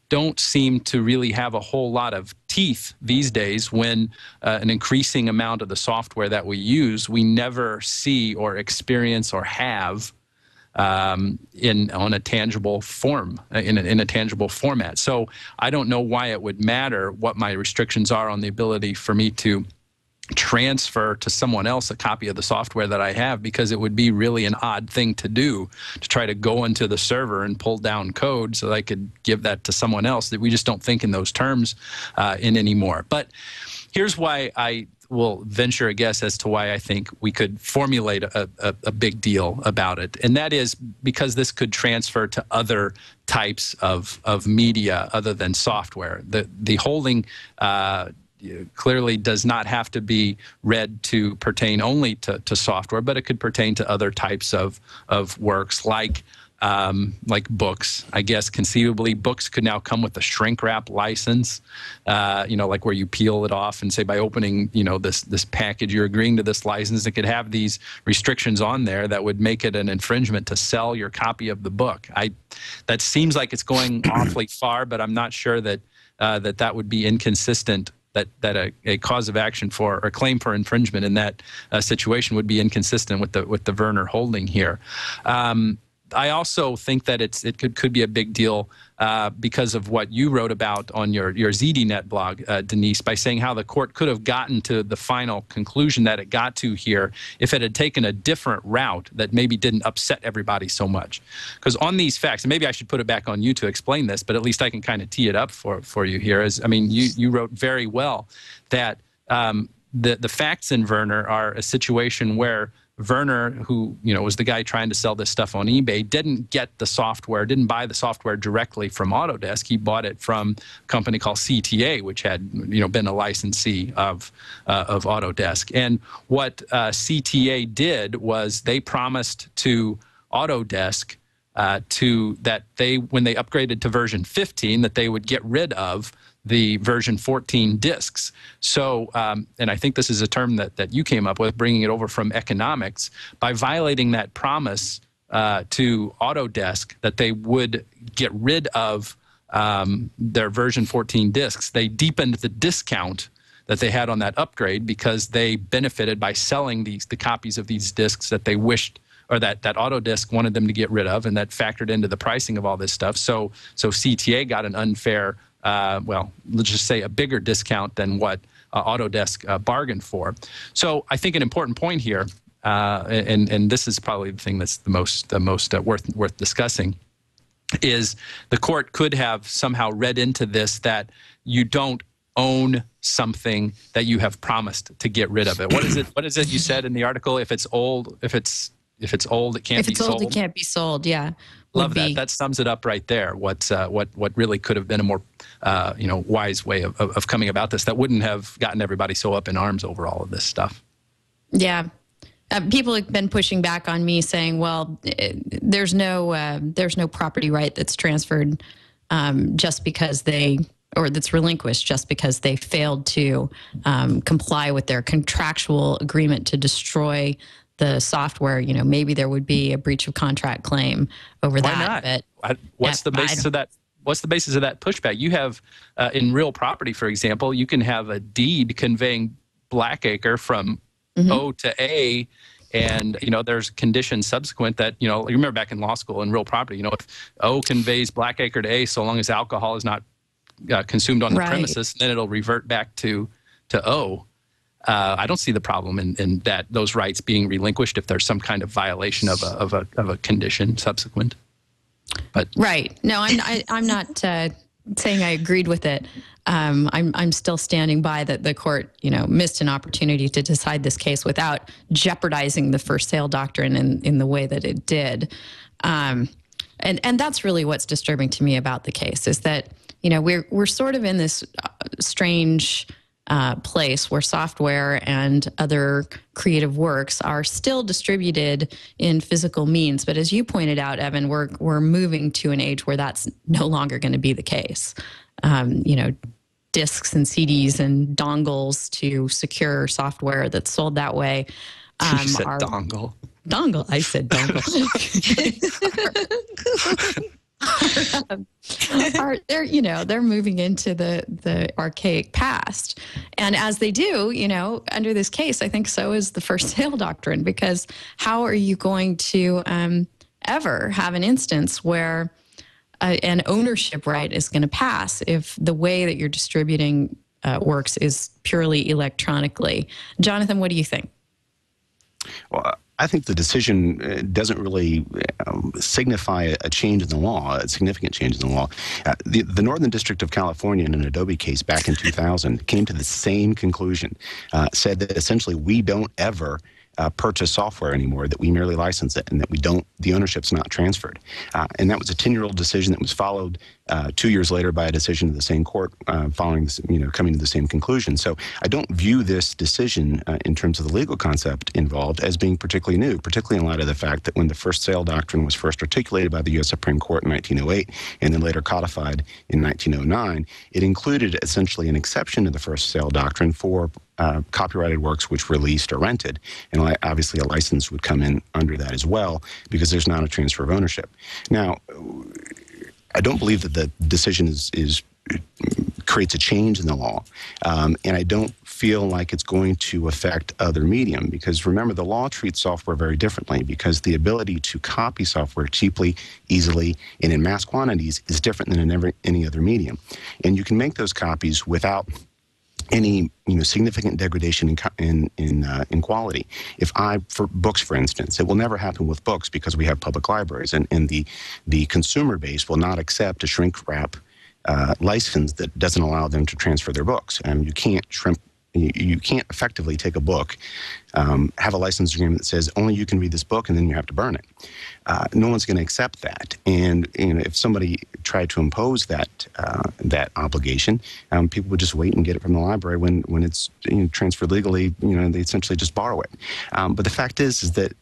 don't seem to really have a whole lot of teeth these days when an increasing amount of the software that we use, we never see or experience or have on a tangible form, in a tangible format. So I don't know why it would matter what my restrictions are on the ability for me to transfer to someone else a copy of the software that I have, because it would be really an odd thing to do, to try to go into the server and pull down code so that I could give that to someone else. That we just don't think in those terms in anymore. But here's why I will venture a guess as to why I think we could formulate a big deal about it. And that is because this could transfer to other types of media other than software. The holding clearly does not have to be read to pertain only to software, but it could pertain to other types of works like books. I guess conceivably books could now come with a shrink wrap license, like where you peel it off and say, by opening, this package, you're agreeing to this license. It could have these restrictions on there that would make it an infringement to sell your copy of the book. That seems like it's going awfully far, but I'm not sure that that would be inconsistent. That a cause of action for or claim for infringement in that situation would be inconsistent with the Werner holding here. I also think that it could be a big deal because of what you wrote about on your ZDNet blog, Denise, by saying how the court could have gotten to the final conclusion that it got to here if it had taken a different route that maybe didn't upset everybody so much. Because on these facts, and maybe I should put it back on you to explain this, but at least I can kind of tee it up for you here. You wrote very well that the facts in Werner are a situation where Werner, who was the guy trying to sell this stuff on eBay, didn't buy the software directly from Autodesk. He bought it from a company called CTA, which had been a licensee of Autodesk. And what CTA did was they promised to Autodesk when they upgraded to version 15, that they would get rid of the version 14 disks. So, and I think this is a term that you came up with, bringing it over from economics, by violating that promise to Autodesk that they would get rid of their version 14 disks. They deepened the discount that they had on that upgrade because they benefited by selling the copies of these disks that they wished, or that Autodesk wanted them to get rid of, and that factored into the pricing of all this stuff. So CTA got an unfair, let's just say a bigger discount than what Autodesk bargained for. So I think an important point here, and this is probably the thing that's the most worth discussing, is the court could have somehow read into this that you don't own something that you have promised to get rid of it. What is it you said in the article? If it's old, it can't be sold. If it's old, it can't be sold. Yeah. Love that. That sums it up right there. What really could have been a more wise way of coming about this that wouldn't have gotten everybody so up in arms over all of this stuff. Yeah. People have been pushing back on me saying, well, there's no property right that's transferred just because that's relinquished just because they failed to comply with their contractual agreement to destroy the software. Maybe there would be a breach of contract claim over that. Why not? What's the basis of that? What's the basis of that pushback? You have in real property, for example, you can have a deed conveying Blackacre from O to A, and there's conditions subsequent that you remember back in law school in real property. If O conveys Blackacre to A, so long as alcohol is not consumed on the premises, then it'll revert back to O. I don't see the problem in that those rights being relinquished if there's some kind of violation of a condition subsequent. But right, no, I'm not saying I agreed with it. I'm still standing by that the court missed an opportunity to decide this case without jeopardizing the first sale doctrine in the way that it did. And that's really what's disturbing to me about the case is that we're sort of in this strange place where software and other creative works are still distributed in physical means. But as you pointed out, Evan, we're moving to an age where that's no longer going to be the case. Discs and CDs and dongles to secure software that's sold that way. You said dongle. Dongle. I said dongle. They're moving into the archaic past, and as they do, under this case, I think so is the first sale doctrine, because how are you going to ever have an instance where an ownership right is going to pass if the way that you're distributing works is purely electronically. Jonathan, what do you think? Well, I think the decision doesn't really signify a change in the law, a significant change in the law. The Northern District of California, in an Adobe case back in 2000, came to the same conclusion, said that essentially we don't ever purchase software anymore, that we merely license it, and that the ownership's not transferred. And that was a 10-year-old decision that was followed 2 years later by a decision of the same court following, coming to the same conclusion. So I don't view this decision in terms of the legal concept involved as being particularly new, particularly in light of the fact that when the first sale doctrine was first articulated by the U.S. Supreme Court in 1908 and then later codified in 1909, it included essentially an exception to the first sale doctrine for copyrighted works which were leased or rented. And obviously a license would come in under that as well because there's not a transfer of ownership. Now, I don't believe that the decision creates a change in the law, and I don't feel like it's going to affect other medium because remember, the law treats software very differently because the ability to copy software cheaply, easily, and in mass quantities is different than in any other medium. And you can make those copies without any significant degradation in quality. For books, for instance, it will never happen with books because we have public libraries, and the consumer base will not accept a shrink wrap license that doesn't allow them to transfer their books. And you can't effectively take a book, have a license agreement that says only you can read this book, and then you have to burn it. No one's going to accept that. And if somebody tried to impose that obligation, people would just wait and get it from the library when it's transferred legally. They essentially just borrow it. But the fact is that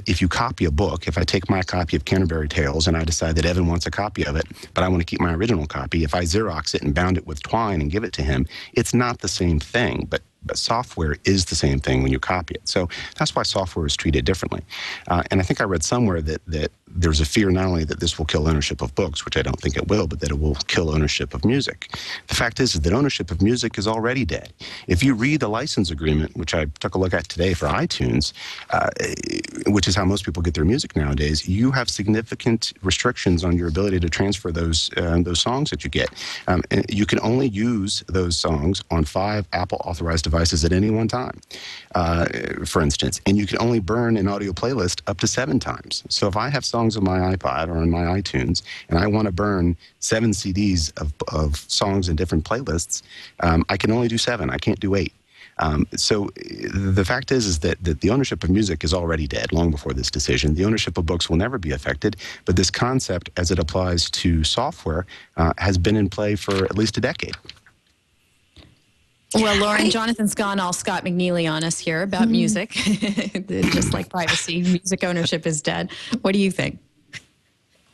if you copy a book, if I take my copy of Canterbury Tales and I decide that Evan wants a copy of it, but I want to keep my original copy, if I Xerox it and bound it with twine and give it to him, it's not the same thing, but software is the same thing when you copy it. So that's why software is treated differently. And I think I read somewhere that there's a fear not only that this will kill ownership of books, which I don't think it will, but that it will kill ownership of music. The fact is that ownership of music is already dead. If you read the license agreement, which I took a look at today for iTunes, which is how most people get their music nowadays, you have significant restrictions on your ability to transfer those songs that you get. You can only use those songs on 5 Apple authorized devices at any one time, for instance, and you can only burn an audio playlist up to 7 times. So if I have songs on my iPod or on my iTunes and I want to burn 7 CDs of songs in different playlists, I can only do 7. I can't do 8. So the fact is that the ownership of music is already dead long before this decision. The ownership of books will never be affected, but this concept as it applies to software has been in play for at least a decade. Well, Lauren, Jonathan's gone all Scott McNeely on us here about music. Just like privacy, music ownership is dead. What do you think?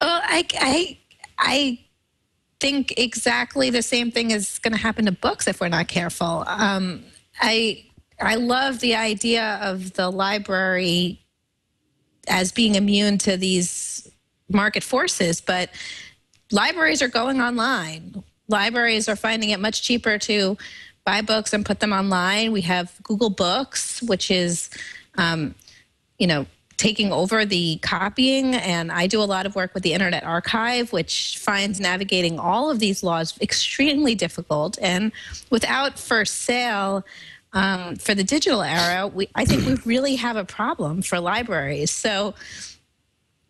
Well, I think exactly the same thing is going to happen to books if we're not careful. I love the idea of the library as being immune to these market forces, but libraries are going online. Libraries are finding it much cheaper to buy books and put them online. We have Google Books, which is, taking over the copying. And I do a lot of work with the Internet Archive, which finds navigating all of these laws extremely difficult. And without first sale for the digital era, I think we really have a problem for libraries. So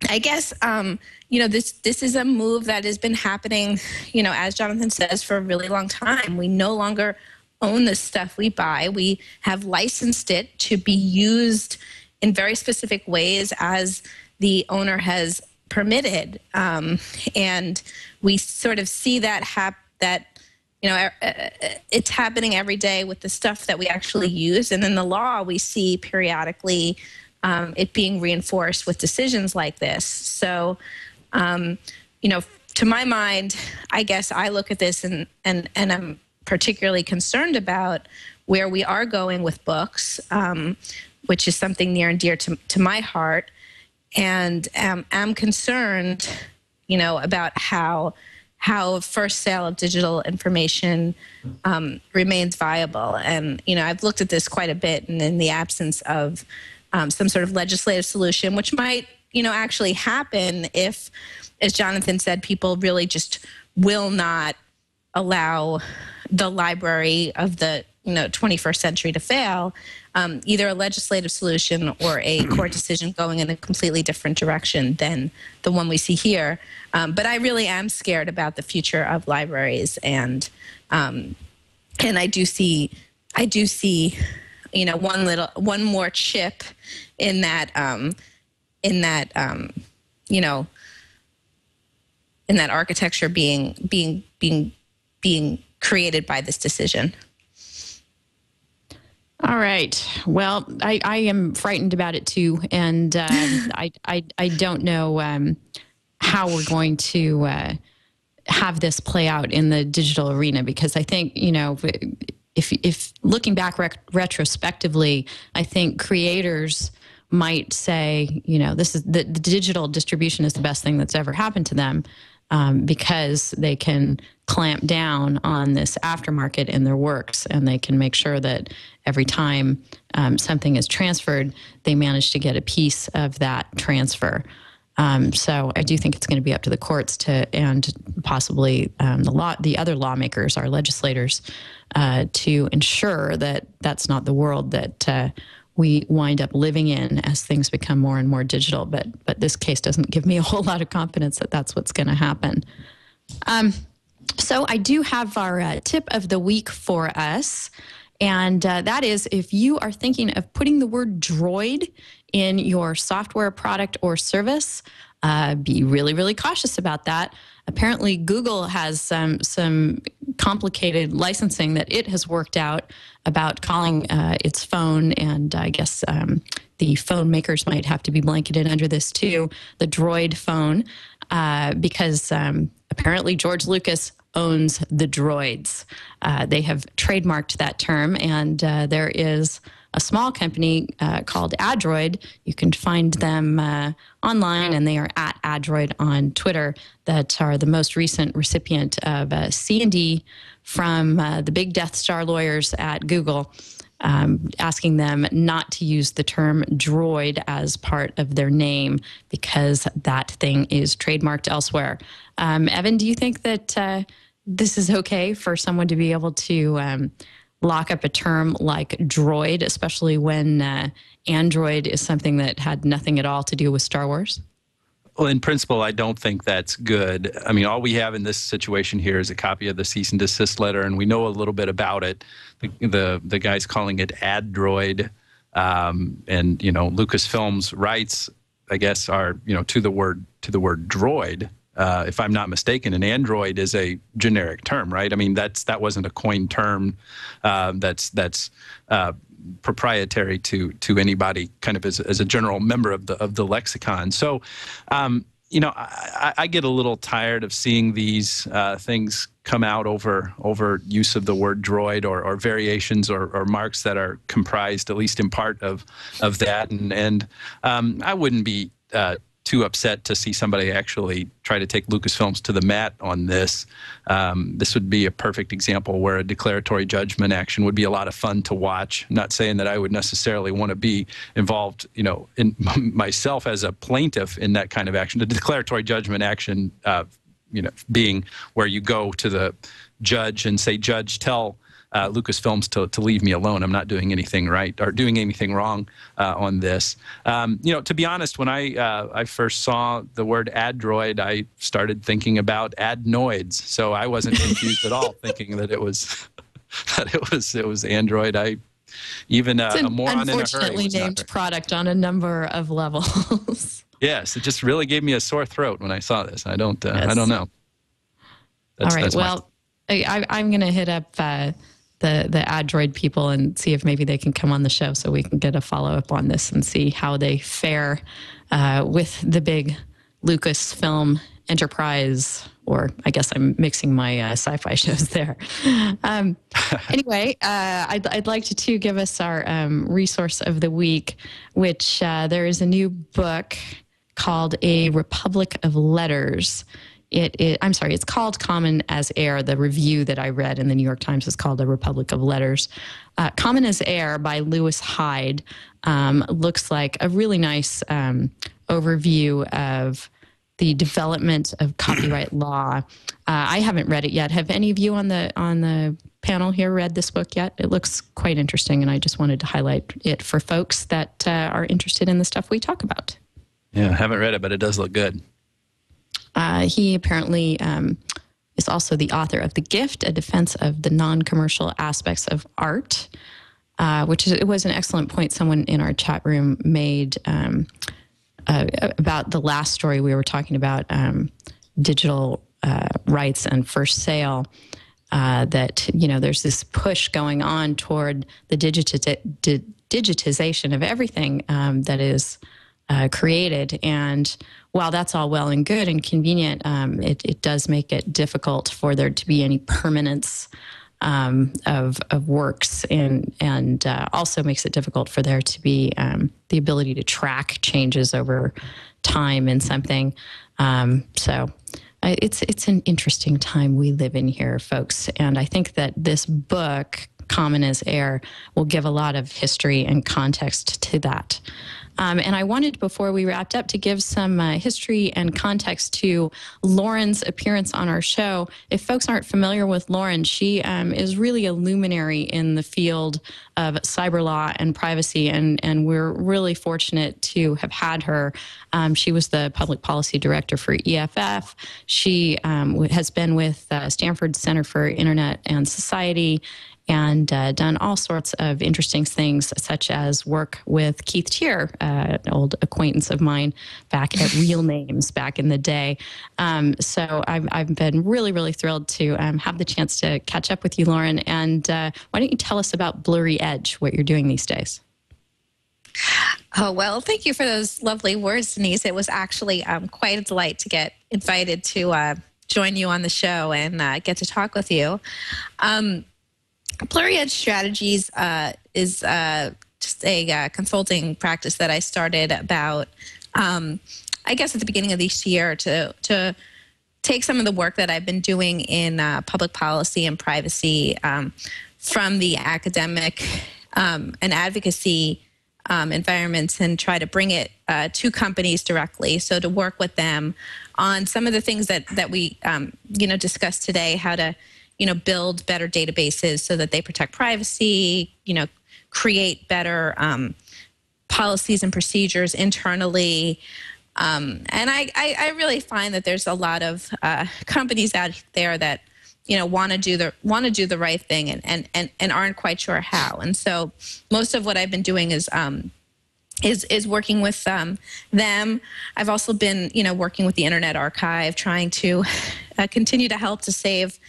I guess, this is a move that has been happening, as Jonathan says, for a really long time. We no longer own the stuff we buy. We have licensed it to be used in very specific ways as the owner has permitted. And we sort of see that it's happening every day with the stuff that we actually use. And in the law, we see periodically it being reinforced with decisions like this. So, to my mind, I guess I look at this and I'm particularly concerned about where we are going with books, which is something near and dear to my heart, and am concerned, about how first sale of digital information remains viable. And I've looked at this quite a bit, and in the absence of some sort of legislative solution, which might actually happen if, as Jonathan said, people really just will not allow the library of the 21st century to fail, either a legislative solution or a court decision going in a completely different direction than the one we see here. But I really am scared about the future of libraries, and I do see, one more chip in that architecture being created by this decision. All right. Well, I am frightened about it too, and I don't know how we're going to have this play out in the digital arena, because I think, if looking back retrospectively, I think creators might say, this is the digital distribution is the best thing that's ever happened to them, because they can clamp down on this aftermarket in their works, and they can make sure that every time something is transferred, they manage to get a piece of that transfer. So I do think it's going to be up to the courts and possibly the other lawmakers, our legislators, to ensure that that's not the world that we wind up living in as things become more and more digital. But this case doesn't give me a whole lot of confidence that that's what's going to happen. So I do have our tip of the week for us. And that is, if you are thinking of putting the word droid in your software product or service, be really, really cautious about that. Apparently, Google has some complicated licensing that it has worked out about calling its phone, and I guess the phone makers might have to be blanketed under this too, the Droid phone, because apparently George Lucas owns the droids. They have trademarked that term, and there is a small company called Adroid. You can find them online, and they are at Adroid on Twitter, that are the most recent recipient of C&D from the big Death Star lawyers at Google, asking them not to use the term droid as part of their name because that thing is trademarked elsewhere. Evan, do you think that this is okay for someone to be able to lock up a term like droid, especially when Android is something that had nothing at all to do with Star Wars? Well, in principle, I don't think that's good. I mean, all we have in this situation here is a copy of the cease and desist letter, and we know a little bit about it. The guy's calling it Adroid, and Lucasfilm's rights, I guess, are to the word droid. If I'm not mistaken, an Android is a generic term, right? I mean, that wasn't a coined term that's proprietary to anybody, kind of as a general member of the lexicon. So, I get a little tired of seeing these things come out over use of the word droid or variations or marks that are comprised, at least in part, of that. And I wouldn't be too upset to see somebody actually try to take Lucasfilms to the mat on this. This would be a perfect example where a declaratory judgment action would be a lot of fun to watch. I'm not saying that I would necessarily want to be involved, in myself as a plaintiff in that kind of action. The declaratory judgment action, being where you go to the judge and say, "Judge, tell Lucasfilms to leave me alone. I'm not doing anything right or doing anything wrong on this." To be honest, when I first saw the word Adroid, I started thinking about adenoids. So I wasn't confused at all, thinking that it was Android. Even a moron in a hurry. Unfortunately named product on a number of levels. Yes, it just really gave me a sore throat when I saw this. I don't know. All right. Well, I'm going to hit up the Adroid people and see if maybe they can come on the show so we can get a follow-up on this and see how they fare with the big Lucasfilm enterprise, or I guess I'm mixing my sci-fi shows there. Anyway, I'd like to give us our resource of the week, which there is a new book called A Republic of Letters. It's called Common as Air. The review that I read in the New York Times is called A Republic of Letters. Common as Air by Lewis Hyde looks like a really nice overview of the development of copyright law. I haven't read it yet. Have any of you on the panel here read this book yet? It looks quite interesting, and I just wanted to highlight it for folks that are interested in the stuff we talk about. Yeah, I haven't read it, but it does look good. He apparently is also the author of The Gift, A Defense of the Non-Commercial Aspects of Art, it was an excellent point someone in our chat room made about the last story we were talking about, digital rights and first sale, that, there's this push going on toward the digitization of everything that is created. And while that's all well and good and convenient, it does make it difficult for there to be any permanence of works, and also makes it difficult for there to be the ability to track changes over time in something. So it's an interesting time we live in here, folks. And I think that this book, Common as Air, will give a lot of history and context to that. And I wanted, before we wrapped up, to give some history and context to Lauren's appearance on our show. If folks aren't familiar with Lauren, she is really a luminary in the field of cyber law and privacy, and we're really fortunate to have had her. She was the public policy director for EFF. She has been with Stanford Center for Internet and Society, and done all sorts of interesting things, such as work with Keith Tier, an old acquaintance of mine back at Real Names back in the day. So I've been really, really thrilled to have the chance to catch up with you, Lauren. And why don't you tell us about Blurry Edge, what you're doing these days? Oh, well, thank you for those lovely words, Denise. It was actually quite a delight to get invited to join you on the show and get to talk with you. Blurry Edge Strategies is just a consulting practice that I started about, I guess, at the beginning of this year to take some of the work that I've been doing in public policy and privacy from the academic and advocacy environments and try to bring it to companies directly. So to work with them on some of the things that we discussed today, how to build better databases so that they protect privacy, create better policies and procedures internally. And I really find that there's a lot of companies out there that, want to do the right thing and aren't quite sure how. And so most of what I've been doing is working with them. I've also been, working with the Internet Archive, trying to continue to help to save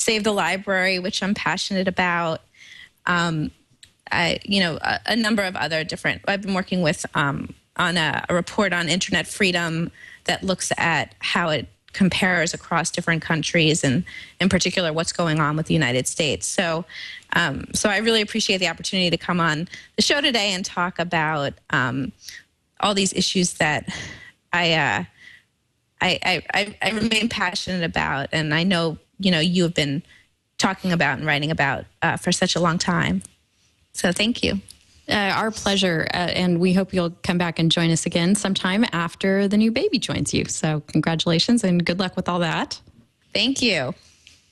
the library, which I'm passionate about. A number of other different. I've been working with on a report on internet freedom that looks at how it compares across different countries, and in particular, what's going on with the United States. So I really appreciate the opportunity to come on the show today and talk about all these issues that I remain passionate about, and I know you have been talking about and writing about for such a long time. So thank you. Our pleasure, and we hope you'll come back and join us again sometime after the new baby joins you. So congratulations and good luck with all that. Thank you.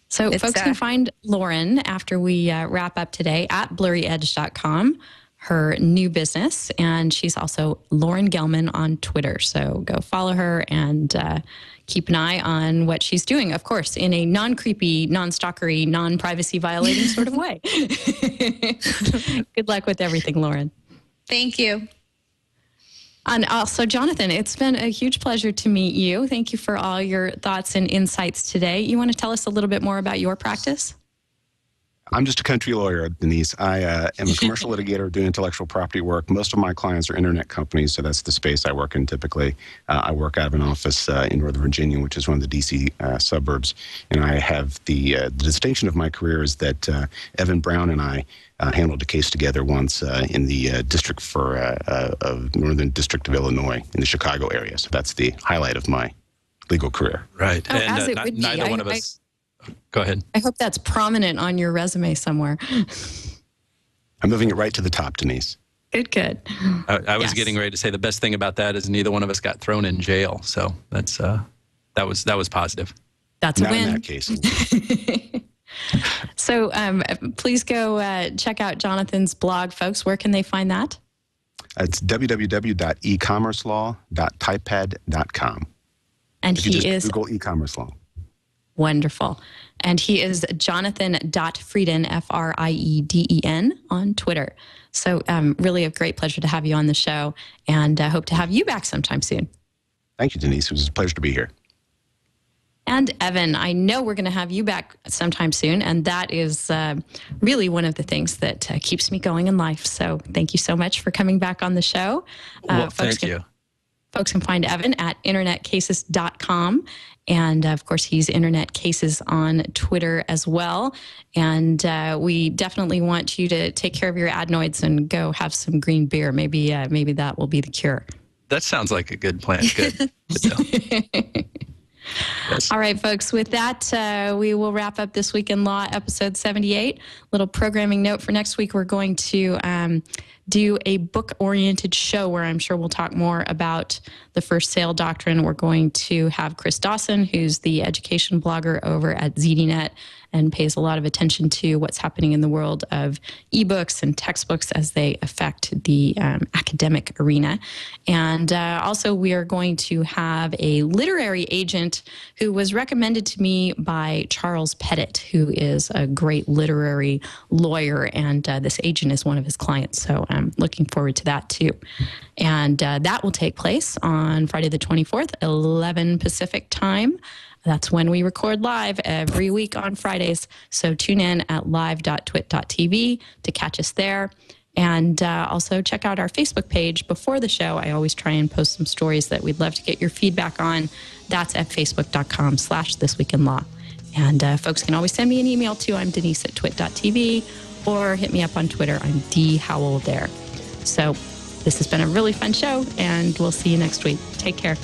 So folks can find Lauren after we wrap up today at blurryedge.com, her new business, and she's also Lauren Gelman on Twitter. So go follow her and keep an eye on what she's doing, of course, in a non-creepy, non-stalkery, non-privacy violating sort of way. Good luck with everything, Lauren. Thank you. And also, Jonathan, it's been a huge pleasure to meet you. Thank you for all your thoughts and insights today. You want to tell us a little bit more about your practice? I'm just a country lawyer, Denise. I am a commercial litigator doing intellectual property work. Most of my clients are internet companies, so that's the space I work in typically. I work out of an office in Northern Virginia, which is one of the D.C. Suburbs. And I have the distinction of my career is that Evan Brown and I handled a case together once in the district of Northern District of Illinois in the Chicago area. So that's the highlight of my legal career. Right. Oh, and as it would be. Neither one of us... Go ahead. I hope that's prominent on your resume somewhere. I'm moving it right to the top, Denise. Good. I was Yes. getting ready to say the best thing about that is neither one of us got thrown in jail. So that's that was positive. That's a Not win. in that case. So please go check out Jonathan's blog, folks. Where can they find that? It's www.ecommercelaw.typepad.com. And If you he just is Google e-commerce law. wonderful. And he is Jonathan.Frieden, Frieden, on Twitter. So really a great pleasure to have you on the show, and hope to have you back sometime soon. Thank you, Denise. It was a pleasure to be here. And Evan, I know we're going to have you back sometime soon, and that is really one of the things that keeps me going in life. So thank you so much for coming back on the show. Well, thank you. Folks can find Evan at internetcases.com. And of course, he's Internet Cases on Twitter as well. And we definitely want you to take care of your adenoids and go have some green beer. Maybe that will be the cure. That sounds like a good plan. Good. Yes. All right, folks, with that, we will wrap up This Week in Law, episode 78. Little programming note for next week. We're going to do a book-oriented show where I'm sure we'll talk more about the first sale doctrine. We're going to have Chris Dawson, who's the education blogger over at ZDNet and pays a lot of attention to what's happening in the world of ebooks and textbooks as they affect the academic arena. And also, we are going to have a literary agent who was recommended to me by Charles Pettit, who is a great literary lawyer, and this agent is one of his clients. So I'm looking forward to that too. And that will take place on Friday the 24th, 11 Pacific time. That's when we record live every week on Fridays. So tune in at live.twit.tv to catch us there. And also check out our Facebook page before the show. I always try and post some stories that we'd love to get your feedback on. That's at facebook.com/thisweekinlaw. And folks can always send me an email too. I'm Denise at twit.tv, or hit me up on Twitter. I'm Howell there. So this has been a really fun show, and we'll see you next week. Take care.